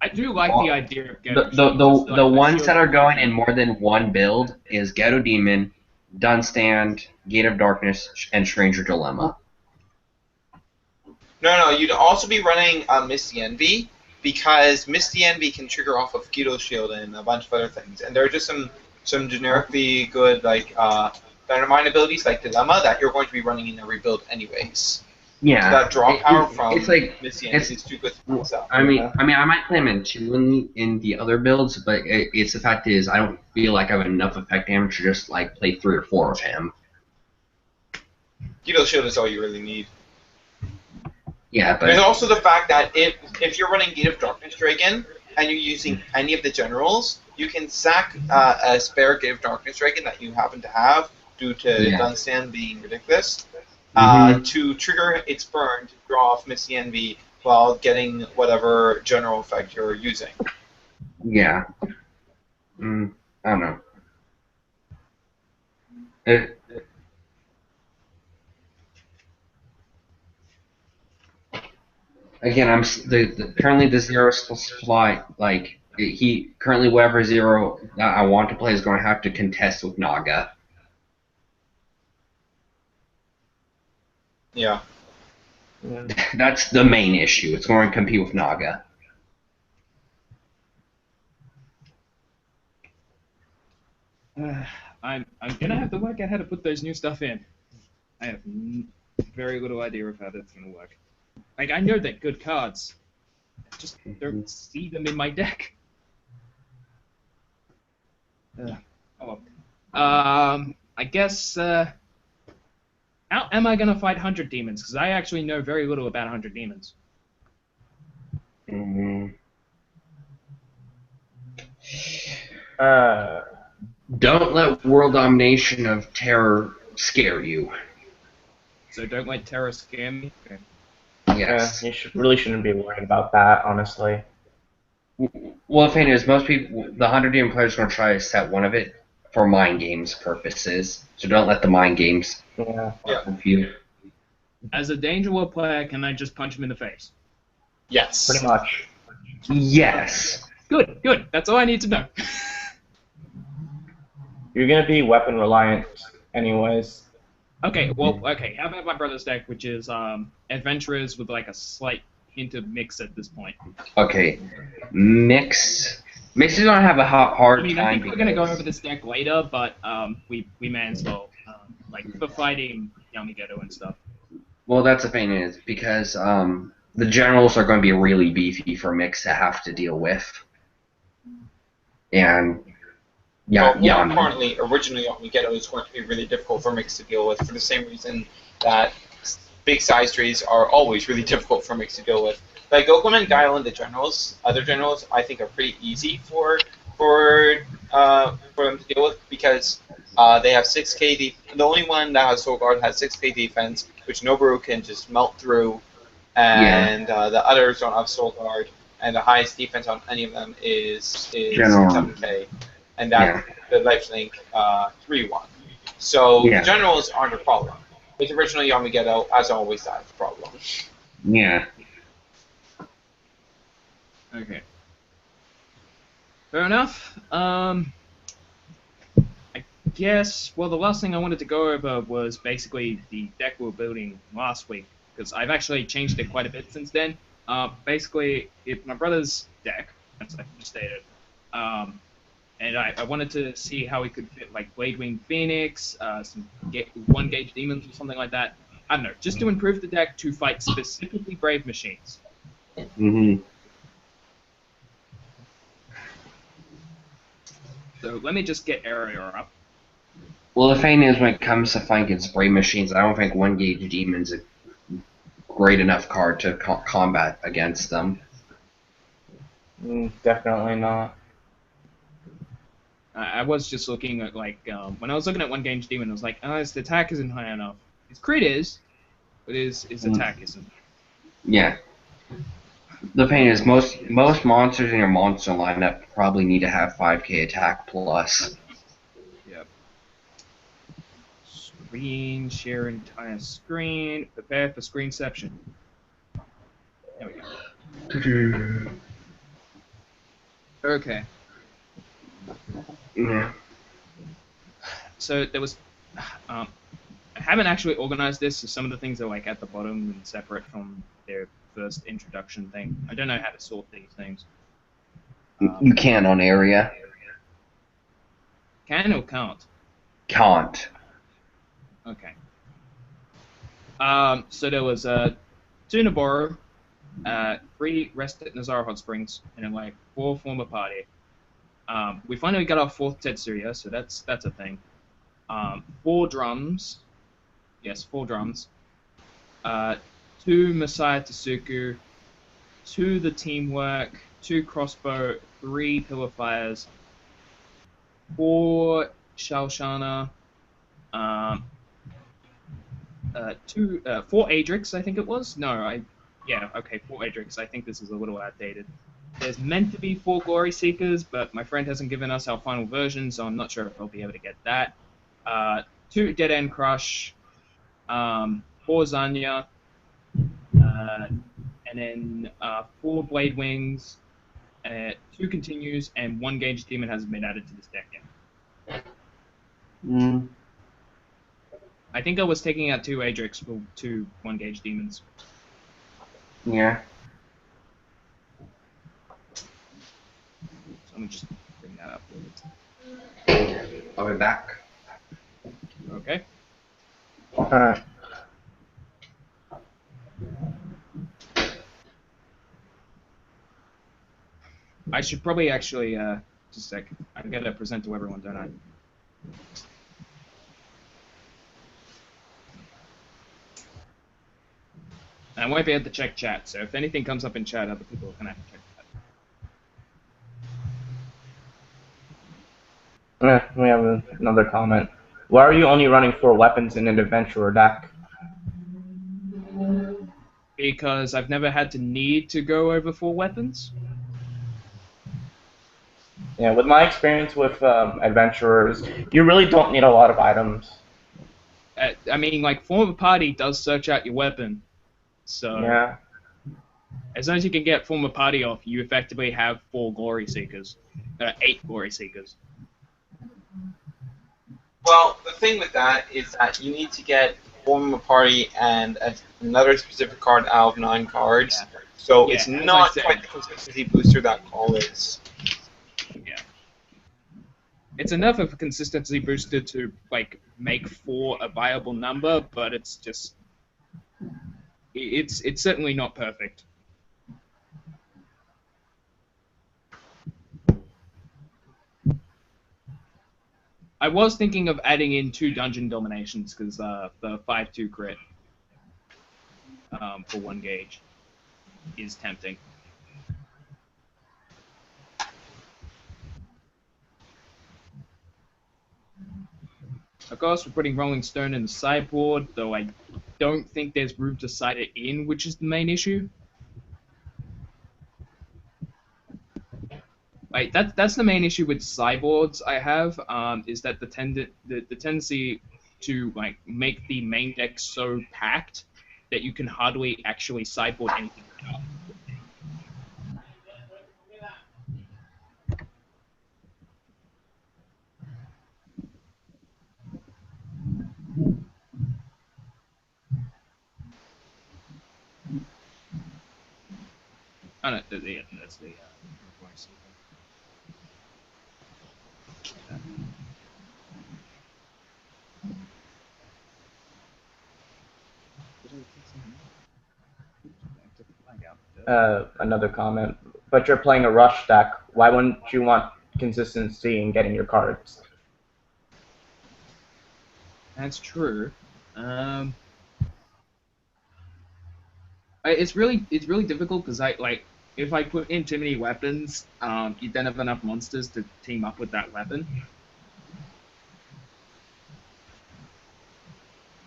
I do like the idea of Ghetto the ones that are going in more than one build is Ghetto Demon, Dunstand, Gate of Darkness, and Stranger Dilemma. No, you'd also be running Misty Envy, because Misty Envy can trigger off of Geetle Shield and a bunch of other things. And there are just some generically good, like, Thunder Mine abilities, like Dilemma, that you're going to be running in every build anyways. Yeah. So that draw power from Misty Envy is too good for itself. I mean, I might play him in 2 in the other builds, but it's the fact is I don't feel like I have enough effect damage to just, like, play 3 or 4 of him. Geetle Shield is all you really need. Yeah, but... There's also the fact that if you're running Gate of Darkness Dragon, and you're using any of the generals, you can sack a spare Gate of Darkness Dragon that you happen to have, due to Dunstan being ridiculous, to trigger its burn to draw off Misty Envy while getting whatever general effect you're using. Yeah. I don't know. Again, currently the Zero still fly, like, he currently whatever Zero that I want to play is going to have to contest with Naga. Yeah. That's the main issue. It's going to compete with Naga. I'm gonna have to work out how to put those new stuff in. I have very little idea of how that's gonna work. Like, I know they're good cards. I just don't see them in my deck. I guess, how am I gonna fight 100 demons? Because I actually know very little about 100 demons. Don't let World Domination of Terror scare you. So don't let terror scare me? Okay. Yes. You really shouldn't be worried about that, honestly. Well, the thing is, most people, the 100 demon players are going to try to set one of it for mind games purposes. So don't let the mind games confuse you. As a Danger World player, can I just punch him in the face? Yes. Pretty much. Yes. Good. That's all I need to know. You're going to be weapon reliant anyways. Okay, how about my brother's deck, which is Adventurers with like a slight hint of Mix at this point? Okay, Mix is going to have a hard time. I think we're going to go over this deck later, but we may as well, like, for fighting Yamigeto and stuff. Well, that's the thing is, because the generals are going to be really beefy for Mix to have to deal with. And... More importantly, originally Yamigeto is going to be really difficult for Mix to deal with for the same reason that big size trees are always really difficult for Mix to deal with. Like Gokum and Guile and the other generals, I think are pretty easy for them to deal with because they have 6k the only one that has Soul Guard has 6k defense, which Noboru can just melt through, and the others don't have Soul Guard, and the highest defense on any of them is 7k. And the lifelink 3-1. So Yeah. the generals aren't a problem. With original Yamageto, as always, that's a problem. Yeah. Okay. Fair enough. I guess, well, the last thing I wanted to go over was basically the deck we were building last week, because I've actually changed it quite a bit since then. Basically, it's my brother's deck, as I just stated. And I wanted to see how we could fit, like, Bladewing Phoenix, some 1-gauge demons or something like that. I don't know, just to improve the deck to fight specifically Brave Machines. Mm-hmm. So let me just get area up. Well, the thing is, when it comes to fighting spray machines, I don't think 1-gauge demon's a great enough card to combat against them. Definitely not. I was just looking at, like, when I was looking at 1-gauge demon, I was like, oh, his attack isn't high enough. His crit is, but his attack isn't. Yeah. The thing is, most monsters in your monster lineup probably need to have 5k attack plus. Yep. Screen, share entire screen, prepare for screenception. There we go. Okay. Yeah. So there was, I haven't actually organized this, so some of the things are like at the bottom and separate from their first introduction thing. I don't know how to sort these things. You can on area. Can or can't? Can't. Okay. So there was 2 Naboru, 3 Rested Nazara Hot Springs, and then like 4 former party. We finally got our 4th Tetsuya, so that's a thing. 4 drums. Yes, 4 drums. 2 Messiah Tsuku, 2 the teamwork, 2 crossbow, 3 pillar fires, 4 Shalshana, 4 Adrix, I think it was. No, 4 Adrix. I think this is a little outdated. There's meant to be 4 Glory Seekers, but my friend hasn't given us our final version, so I'm not sure if I'll be able to get that. 2 Dead End Crush, 4 Zanya, and then 4 Blade Wings, 2 Continues, and 1-gauge Demon hasn't been added to this deck yet. I think I was taking out 2 Adrix for 2 1-gauge Demons. Yeah. So let me just bring that up. I'll be back. Okay. Alright. I should probably actually, just a sec. I gotta present to everyone, don't I? And I won't be able to check chat, so if anything comes up in chat, other people are gonna have to check that. We have another comment. Why are you only running 4 weapons in an adventurer deck? Because I've never had to need to go over 4 weapons. Yeah, with my experience with adventurers, you really don't need a lot of items. I mean, like, Form of a Party does search out your weapon, so Yeah. as long as you can get Form of Party off, you effectively have 4 Glory Seekers. 8 Glory Seekers. Well, the thing with that is that you need to get Form of Party and another specific card out of 9 cards. Yeah. So Yeah, it's as not I said. quite the consistency booster that Call is. Yeah. It's enough of a consistency booster to, like, make 4 a viable number, but it's just... It's certainly not perfect. I was thinking of adding in 2 Dungeon Dominations, because the 5/2 crit for 1-gauge is tempting. Of course, we're putting Rolling Stone in the sideboard, though I don't think there's room to side it in, which is the main issue. Like that's the main issue with sideboards I have, is that the tendency to like make the main deck so packed that you can hardly actually sideboard anything out. Oh no, yeah, that's the voice. Another comment. But you're playing a rush deck. Why wouldn't you want consistency in getting your cards? That's true. It's really difficult because if I put in too many weapons, you don't have enough monsters to team up with that weapon.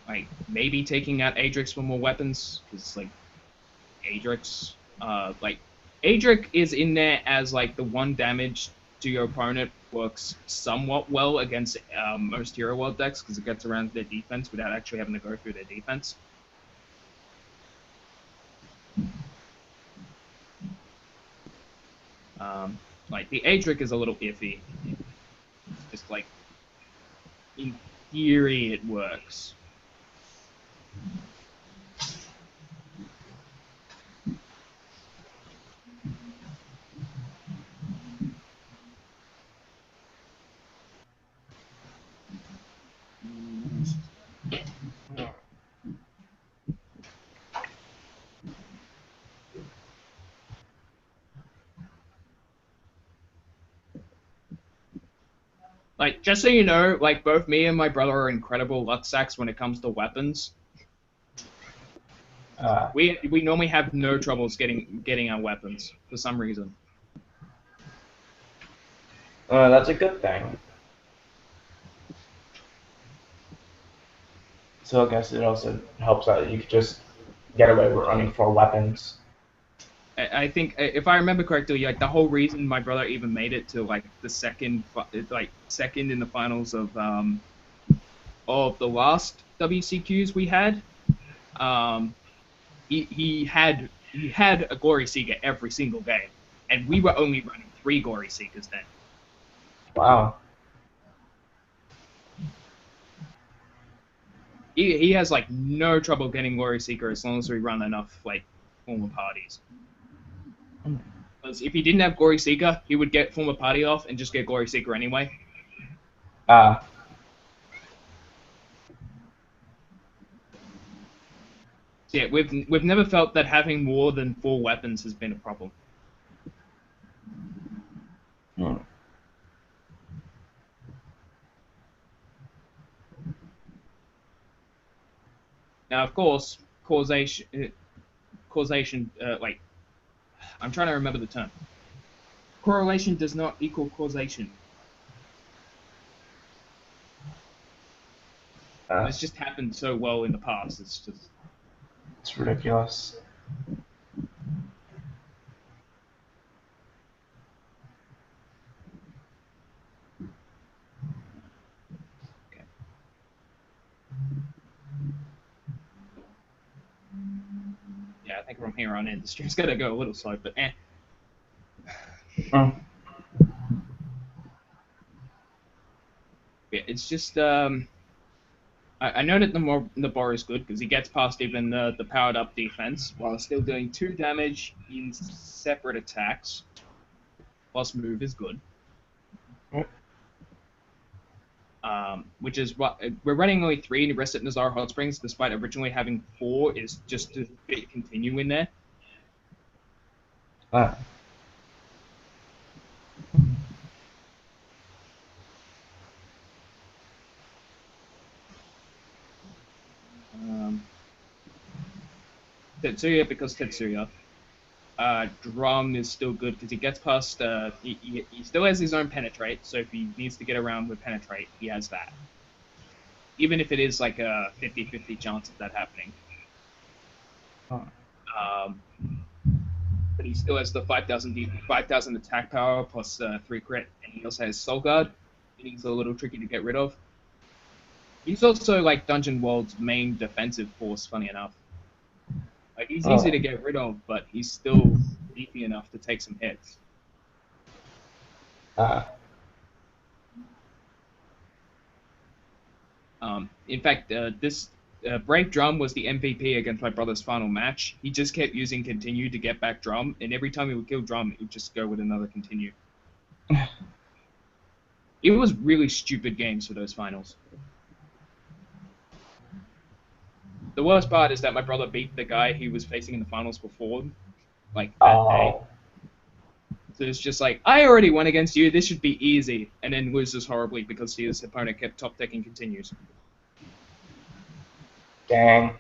Like maybe taking out Adrix for more weapons, because like Adrix, Adric is in there as like the one damage to your opponent works somewhat well against most Hero World decks because it gets around their defense without actually having to go through their defense. Like the Adric is a little iffy. Just like in theory it works. Like, just so you know, like, both me and my brother are incredible luck sacks when it comes to weapons. We normally have no troubles getting our weapons for some reason. That's a good thing. So I guess it also helps that you could just get away with running 4 weapons. I think, if I remember correctly, like the whole reason my brother even made it to like the second in the finals of the last WCQs we had, he had a Glory Seeker every single game, and we were only running 3 Glory Seekers then. Wow. He has like no trouble getting Glory Seeker as long as we run enough like former parties. Because if he didn't have Glory Seeker, he would get former party off and just get Glory Seeker anyway. Yeah, we've never felt that having more than 4 weapons has been a problem. Now, of course, causation, like, I'm trying to remember the term. Correlation does not equal causation. It's just happened so well in the past. It's ridiculous. Okay. Yeah, I think from here on in, the stream's gonna go a little slow, but eh. Yeah, it's just I know that the bar is good because he gets past even the powered up defense while still doing 2 damage in separate attacks. Plus move is good. Which is what we're running only 3 in Reset Nazar Hot Springs, despite originally having 4, is just to fit continue in there. Tetsuya, because Tetsuya. Drum is still good because he gets past. He still has his own penetrate, so if he needs to get around with penetrate, he has that. Even if it is like a 50-50 chance of that happening. but he still has the 5,000 attack power plus 3 crit, and he also has Soul Guard, and he's a little tricky to get rid of. He's also like Dungeon World's main defensive force, funny enough. Like he's easy to get rid of, but he's still beefy enough to take some hits. In fact, this Brave Drum was the MVP against my brother's final match. He just kept using Continue to get back Drum, and every time he would kill Drum, he would just go with another Continue. It was really stupid games for those finals. The worst part is that my brother beat the guy he was facing in the finals before, like, that day. So it's just like, I already won against you, this should be easy, and then loses horribly because his opponent kept top-decking Continues. Dang.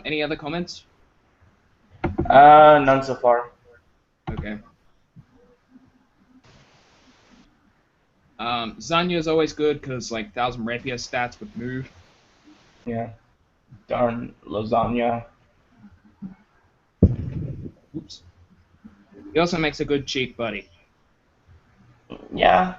Any other comments? None so far. Okay. Zanya is always good because like 1,000 rapier stats would move. Yeah. Darn lasagna. Oops. He also makes a good cheat buddy. Yeah.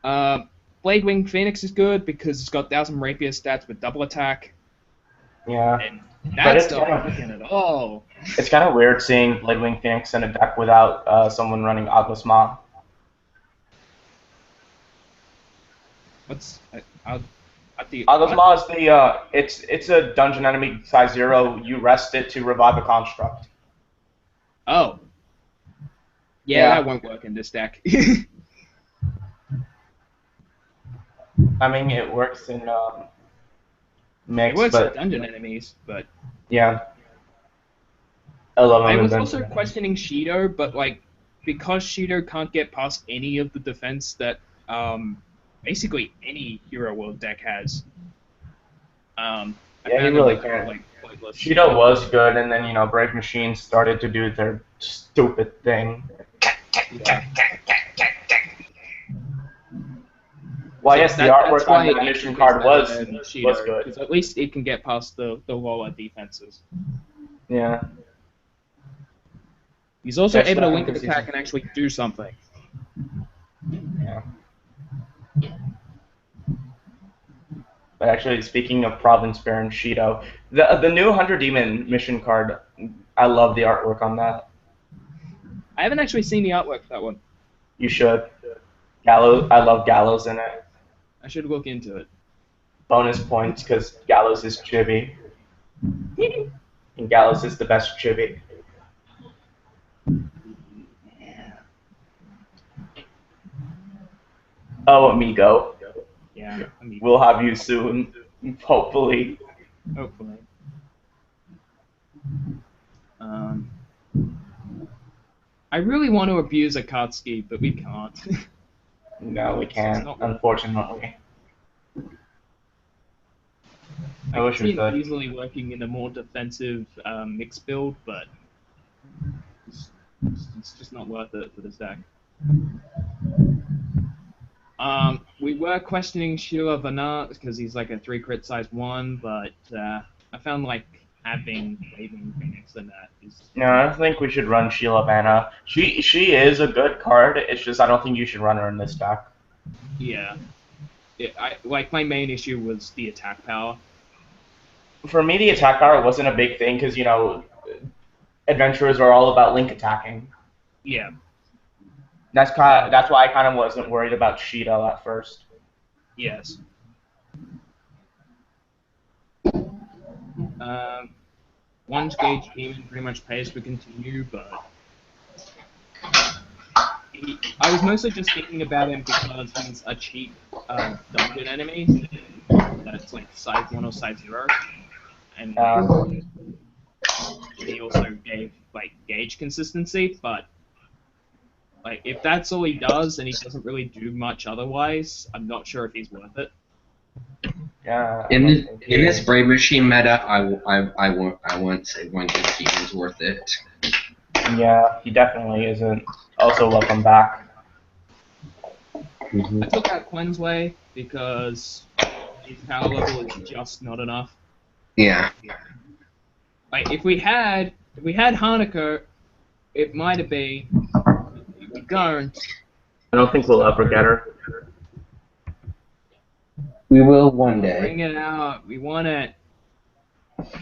Bladewing Phoenix is good because it's got 1,000 rapier stats with double attack. Yeah. And that's not working at all. It's kind of weird seeing Bladewing Phoenix in a deck without someone running Agos Ma. What's Agos Ma is the it's a dungeon enemy size 0. You rest it to revive a construct. Oh. Yeah, that won't work in this deck. I mean, it works in mix, it works but with dungeon enemies, but yeah. I love I him was in also dungeon. questioning Shido, but like because Shido can't get past any of the defense that basically any Hero World deck has. I Yeah, he found really it, can't. like pointless. Shido was good, and then Brave Machines started to do their stupid thing. Yeah. Well, So yes, the artwork on the it mission is card better was than Shido, good. because at least it can get past the lower defenses. Yeah. He's also That's able to not link an attack inconsistent. and actually do something. Yeah. But actually, speaking of Province Baron Shido, the new Hunter Demon mission card, I love the artwork on that. I haven't actually seen the artwork for that one. You should. Gallows, I love Gallows in it. I should look into it. Bonus points because Gallows is chibi. And Gallows is the best chibi. Oh, amigo. Yeah, I mean, We'll have you soon, hopefully. hopefully. I really want to abuse Akatsuki, but we can't. No, we can't, unfortunately. I wish we could. Easily working in a more defensive mixed build, but it's just not worth it for this deck. We were questioning Sheila Vanat because he's like a 3 crit size 1, but I found like having Raven Phoenix in that is. No, I don't think we should run Sheila Vanna. She is a good card. It's just I don't think you should run her in this deck. Yeah. My main issue was the attack power. For me, the attack power wasn't a big thing because adventurers are all about link attacking. Yeah. That's why I kind of wasn't worried about Shido at first. Yes. One gauge demon pretty much pays for continue, but I was mostly just thinking about him because he's a cheap dungeon enemy that's like size 1 or size 0, and he also gave like gauge consistency, but like if that's all he does and he doesn't really do much otherwise, I'm not sure if he's worth it. Yeah. In this Brave Machine meta, I won't say one good team is worth it. Yeah, he definitely isn't. Also, welcome back. Mm-hmm. I took out Quen's Way because his power level is just not enough. Yeah. Like if we had Hanukkah, it might have been. We don't. I don't think we'll ever get her. We will one day. Bring it out. We want it.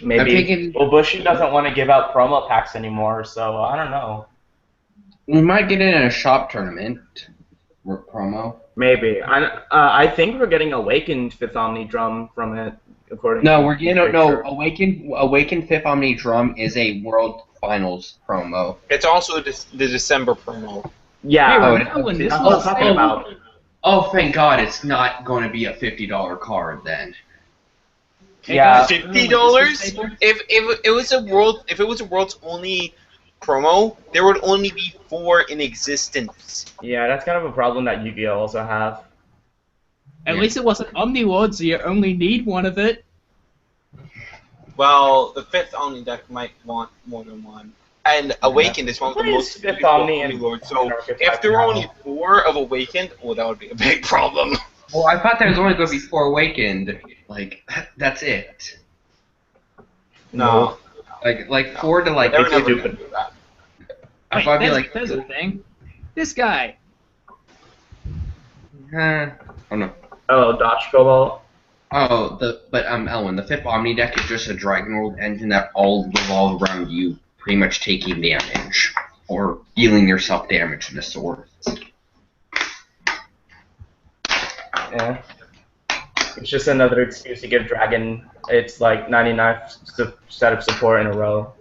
Maybe. Well, Bushy doesn't want to give out promo packs anymore, so I don't know. We might get it in a shop tournament. Promo. Maybe. I think we're getting Awakened 5th Omni Drum from it, according to we're getting Awakened 5th Omni Drum is a World Finals promo. It's also the December promo. Yeah. This that's what I'm talking about. Oh, thank God, it's not going to be a $50 card then. Yeah. $50? If it was a world's only promo, there would only be 4 in existence. Yeah, that's kind of a problem that Yu-Gi-Oh also have. At least it wasn't Omni Lord, so you only need one of it. Well, the 5th Omni deck might want more than one. And Awakened is one of the most beautiful Omni Lords, so if there were only 4 of Awakened, well, that would be a big problem. Well, I thought there was only going to be 4 Awakened. Like, that's it. No. Like 4 to like... They're never going to do that. I thought it'd be like... There's a thing. This guy. Oh, no. Oh, Dodge Cobalt. Oh, Elwin, the 5th Omni deck is just a Dragon World engine that all revolve around you pretty much taking damage. Or dealing yourself damage in a sword. Yeah. It's just another excuse to give Dragon its like 99th set of support in a row.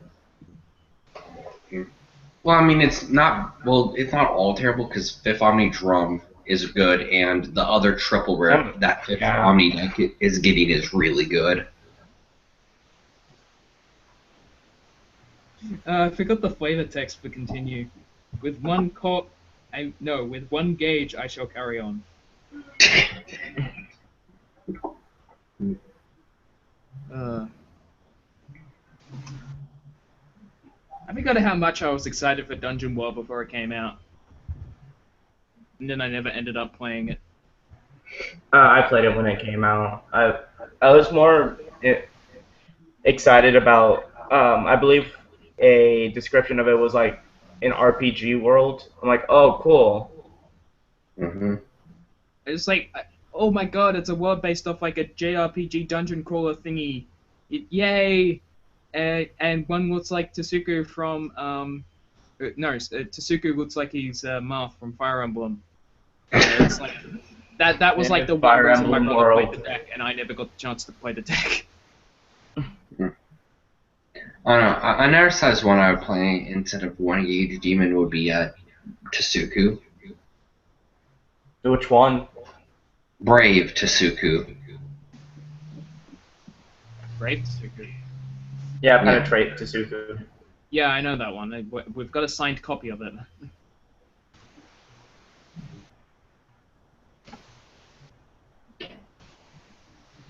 Well, I mean, it's not all terrible because 5th Omni Drum is good, and the other triple rare that 5th Omni deck is getting is really good. I forgot the flavor text for continue. With one gauge I shall carry on. I forgot how much I was excited for Dungeon World before it came out. And then I never ended up playing it. I played it when it came out. I was more excited about, I believe a description of it was like an RPG world. I'm like, oh, cool. Mm-hmm. It's like, oh my god, it's a world based off like a JRPG dungeon crawler thingy. Yay! And one looks like Tsuku from, Tsuku looks like he's Marth from Fire Emblem. It's like, that was like the one reason my brother played the deck, and I never got the chance to play the deck. I don't know. Another size one I would play instead of 1 gauge demon would be Tsuku. Which one? Brave Tsuku. Brave Tsuku. Yeah, Penetrate Tsuku. Yeah, I know that one. We've got a signed copy of it.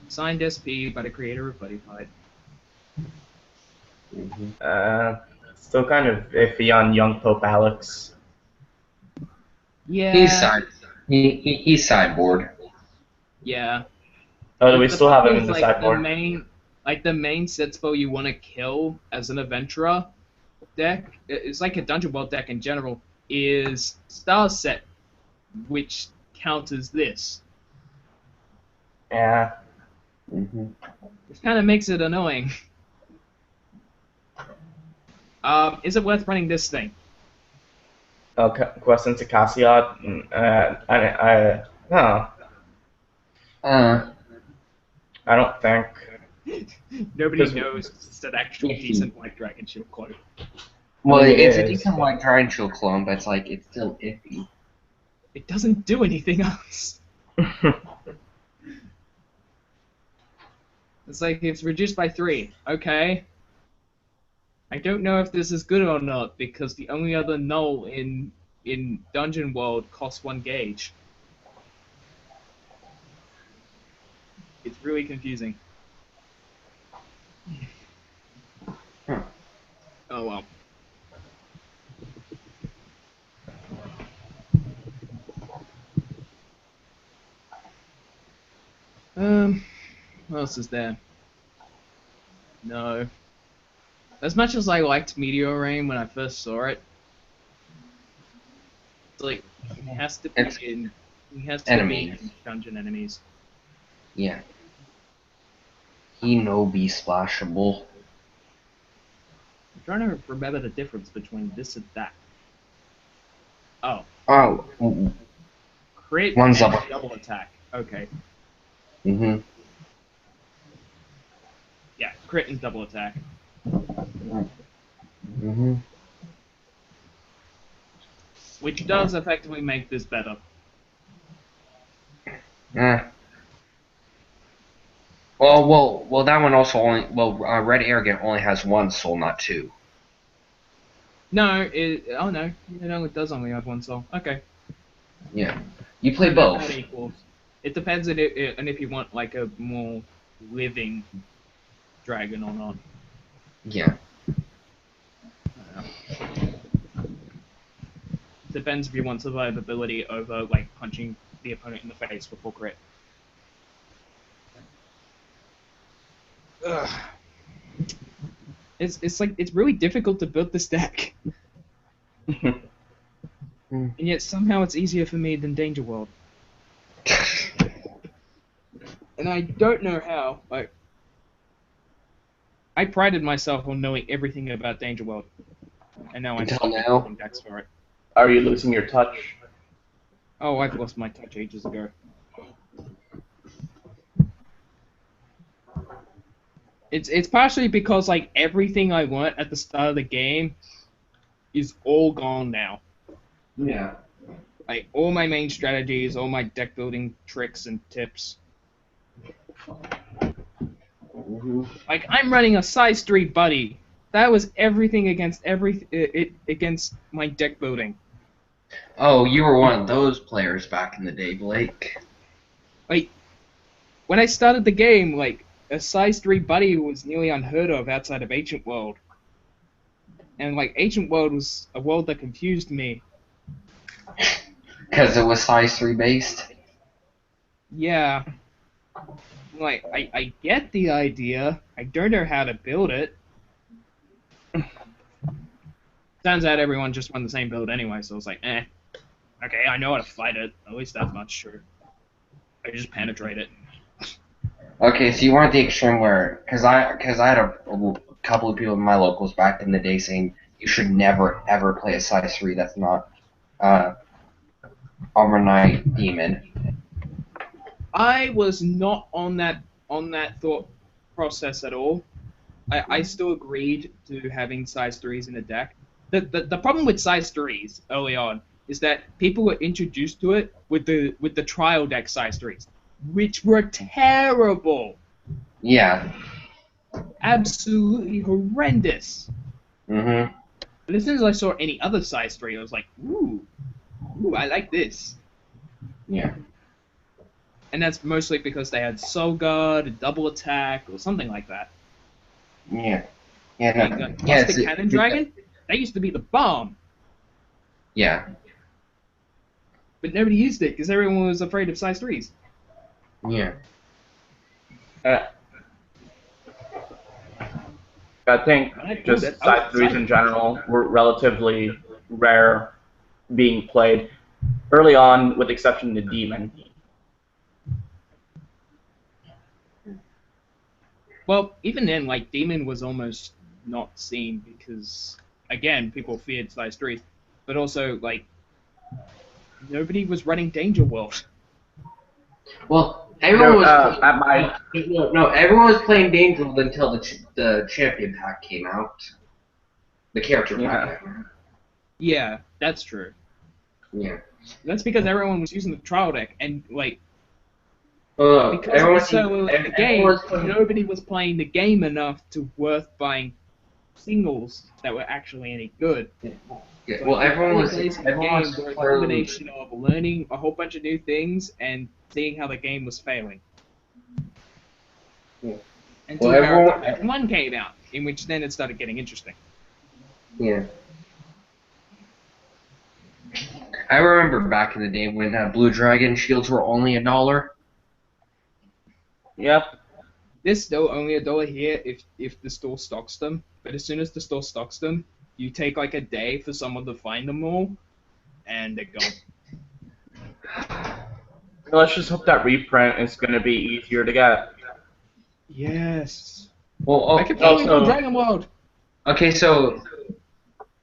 Signed SP by the creator of Buddy Fight. Still kind of iffy on Young Pope Alex. Yeah. He's sideboard. Yeah. Oh, do we still have him in the sideboard? The main set spell you want to kill as an Adventurer deck, it's like a Dungeon World deck in general, is Star Set, which counters this. Yeah. Mm-hmm. Which kind of makes it annoying. Is it worth running this thing? Oh, Question to Cassiot? No. I don't think. Nobody knows it's an actual decent White Dragon Shield clone. Well, it's a decent White Dragon Shield clone, but it's like, it's still iffy. It doesn't do anything else. It's like, it's reduced by 3. Okay. I don't know if this is good or not, because the only other null in Dungeon World costs 1 gauge. It's really confusing. Oh well. What else is there? No. As much as I liked Meteor Rain when I first saw it, it's like it has to be in. It has to be in dungeon enemies. Yeah. He no be splashable. I'm trying to remember the difference between this and that. Oh. Oh. Crit One's and double attack. Okay. Mm-hmm. Yeah, crit and double attack. Mm-hmm. Which does effectively make this better. Yeah. Well, that one also only. Red Arrogant only has one soul, not two. No, oh no, it does only have one soul. Okay. Yeah. You play both. That equals. It depends on if you want like a more living dragon or not. Yeah. Depends if you want survivability over like punching the opponent in the face before crit. Ugh. It's really difficult to build this deck. And yet somehow it's easier for me than Danger World. And I don't know how. Like, I prided myself on knowing everything about Danger World, and now I'm stuck building decks for it. Are you losing your touch? Oh, I've lost my touch ages ago. It's partially because like everything I learnt at the start of the game is all gone now. Yeah. Like all my main strategies, all my deck building tricks and tips. Like I'm running a size 3 buddy. That was everything against against my deck building. Oh, you were one of those players back in the day, Blake. Like when I started the game, like a size 3 buddy was nearly unheard of outside of Ancient World. And like Ancient World was a world that confused me. Because it was size 3 based? Yeah. Like, I get the idea. I don't know how to build it. Turns out everyone just won the same build anyway, so I was like, eh. Okay, I know how to fight it. At least that much, sure. I just penetrate it. Okay, so you weren't the extreme where... Because I had a couple of people in my locals back in the day saying you should never, ever play a size 3 that's not Overnight Demon. I was not on that thought process at all. I still agreed to having size 3s in a deck. The problem with size 3s early on is that people were introduced to it with the trial deck size 3s, which were terrible. Yeah. Absolutely horrendous. Mm-hmm. But as soon as I saw any other size 3, I was like, ooh, I like this. Yeah. And that's mostly because they had Soul Guard, a double attack, or something like that. Yeah. Yeah. No. Plus the Cannon Dragon, that used to be the bomb. Yeah. But nobody used it because everyone was afraid of size 3s. Yeah. I think just size 3s in general were relatively rare being played early on, with the exception to Demon. Well, even then, like, Demon was almost not seen because, again, people feared size 3s. But also, like, nobody was running Danger World. Well, everyone was at my everyone was playing Danger World until the champion pack came out. The character pack. Yeah, that's true. Yeah. That's because everyone was using the trial deck, and like Because everyone was so in the game, nobody was playing the game enough to worth buying singles that were actually any good. Yeah. Well, everyone was a combination of learning a whole bunch of new things and seeing how the game was failing. Yeah. Until Paradox 1 came out, in which then it started getting interesting. Yeah. I remember back in the day when Blue Dragon shields were only $1. Yep. There's still only $1 here if the store stocks them. But as soon as the store stocks them, you take like a day for someone to find them all, and they're gone. Let's just hope that reprint is going to be easier to get. Yes. Well, I can finally go Dragon World. Okay, so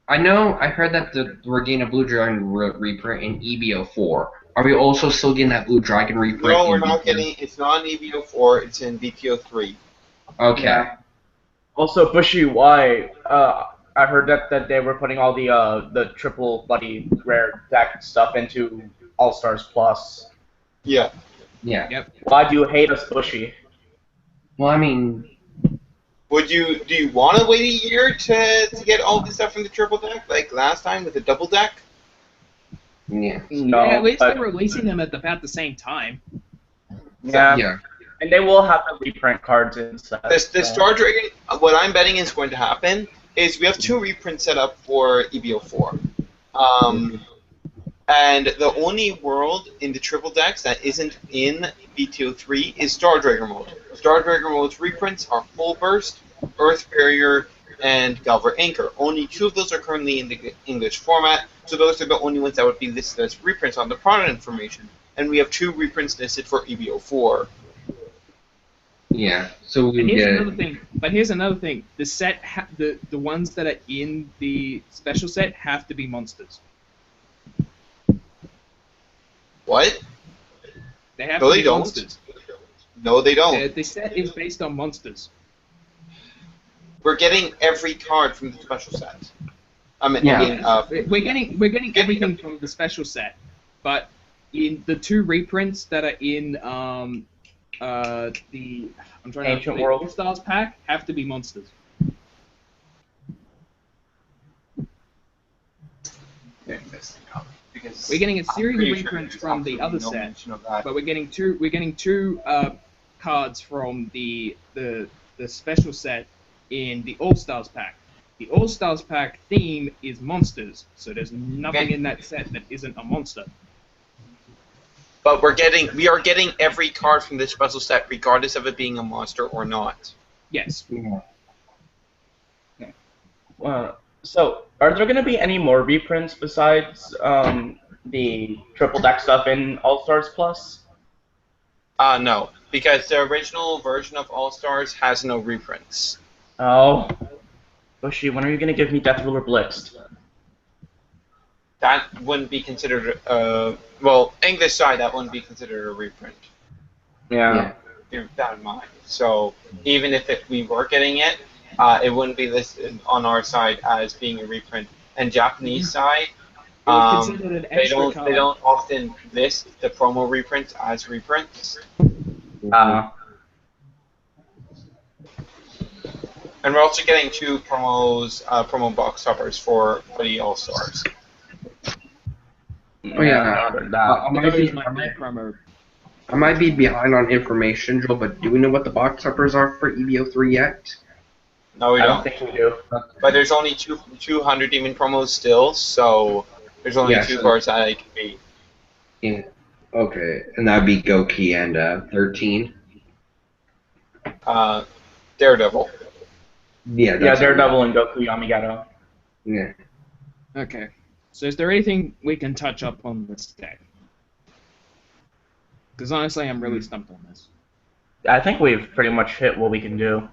I heard that we're getting a Blue Dragon reprint in EBO4. Are we also still getting that Blue Dragon reprint? No, we're not getting. It's not in EBO4. It's in BPO3. Okay. Yeah. Also, Bushy, why? I heard that they were putting all the triple buddy rare deck stuff into All Stars Plus. Yeah. Yeah. Yep. Why do you hate us, Bushy? Well, I mean, Do you want to wait a year to get all this stuff from the triple deck like last time with the double deck? yeah. No. Yeah, at least but, they're releasing them at about the same time. yeah. Yeah. And they will have the reprint cards inside. The Star Dragon. What I'm betting is going to happen is we have 2 reprints set up for EBO4. And the only world in the triple decks that isn't in BTO3 is Star Dragon Mode. Star Dragon Mode's reprints are Full Burst, Earth Barrier, and Galvar Anchor. Only 2 of those are currently in the English format, so those are the only ones that would be listed as reprints on the product information. And we have 2 reprints listed for EBO4. Yeah. So we And here's get. another thing. But here's another thing. The set, the ones that are in the special set have to be monsters. What? They have No, to they be don't. monsters. No, they don't. The set is based on monsters. We're getting every card from the special set. Yeah. We're getting everything from the special set, but in the 2 reprints that are in Ancient World All Stars pack have to be monsters. Because We're getting a series of pretty sure reprints there's from the other absolutely no set, mention of that. but we're getting two cards from the special set in the All Stars pack. The All Stars pack theme is monsters, so there's nothing in that set that isn't a monster. But we are getting every card from this special set, regardless of it being a monster or not. Yes. So, are there going to be any more reprints besides the triple deck stuff in All Stars Plus? No, because the original version of All Stars has no reprints. Oh. Bushy, when are you going to give me Death Ruler Blitzed? That wouldn't be considered, well, English side, that wouldn't be considered a reprint. Yeah. Keep that in mind. So, even if we were getting it, it wouldn't be listed on our side as being a reprint. And Japanese side, they don't often list the promo reprints as reprints. And we're also getting 2 promo box toppers for the All Stars. Oh yeah. I might be behind on information, Joel, but do we know what the box uppers are for EBO3 yet? No, we I don't. don't think we do. But there's only 200 demon promos still, so there's only 2 cards that I can be. Yeah. Okay, and that'd be Goki and 13. Daredevil. Yeah. Daredevil and Goku Yamagata. Yeah. Okay. So is there anything we can touch up on this deck? Because honestly, I'm really stumped on this. I think we've pretty much hit what we can do.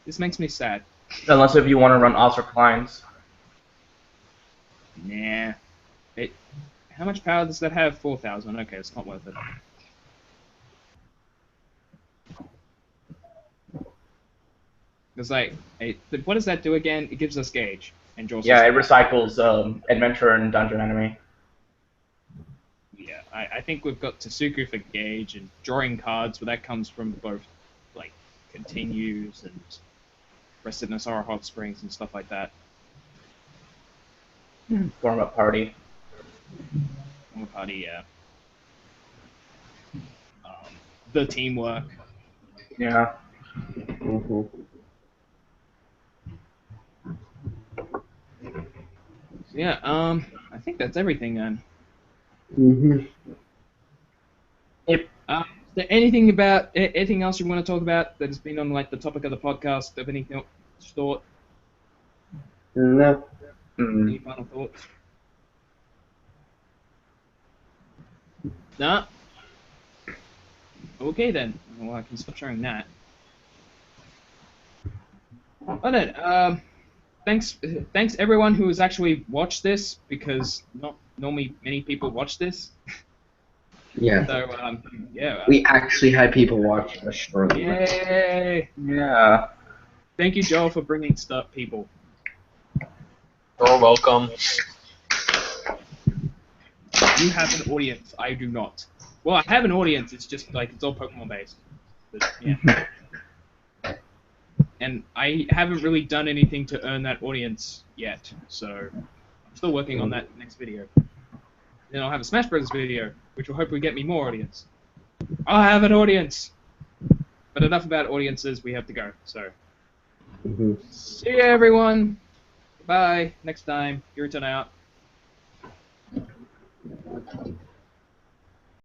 This makes me sad. Unless if you want to run Oscar Kleins. Nah. How much power does that have? 4,000. Okay, it's not worth it. It's like, what does that do again? It gives us gauge and draws. Yeah, it recycles adventure and dungeon enemy. Yeah, I think we've got Tsuku for gauge and drawing cards, but that comes from both like continues and Rested Nasara Hot Springs and stuff like that. Form up party. Form a party, yeah. The teamwork. Yeah. Mm-hmm. Yeah, I think that's everything then. Mm-hmm. Yep. Is there anything else you want to talk about that has been on like the topic of the podcast? Of anything thought? No. Any final thoughts? Nah. Okay then. Well, I can stop sharing that. Oh no. Thanks everyone who has actually watched this, because not normally many people watch this. Yeah. So yeah. We actually had people watch a short. Yay! Yeah. Thank you, Joel, for bringing stuff, people. You're welcome. You have an audience. I do not. Well, I have an audience. It's just like it's all Pokemon based. But, yeah. And I haven't really done anything to earn that audience yet, so I'm still working on that next video. Then I'll have a Smash Bros. Video, which will hopefully get me more audience. I'll have an audience! But enough about audiences, we have to go, so. See ya, everyone! Bye, next time. Your turn out.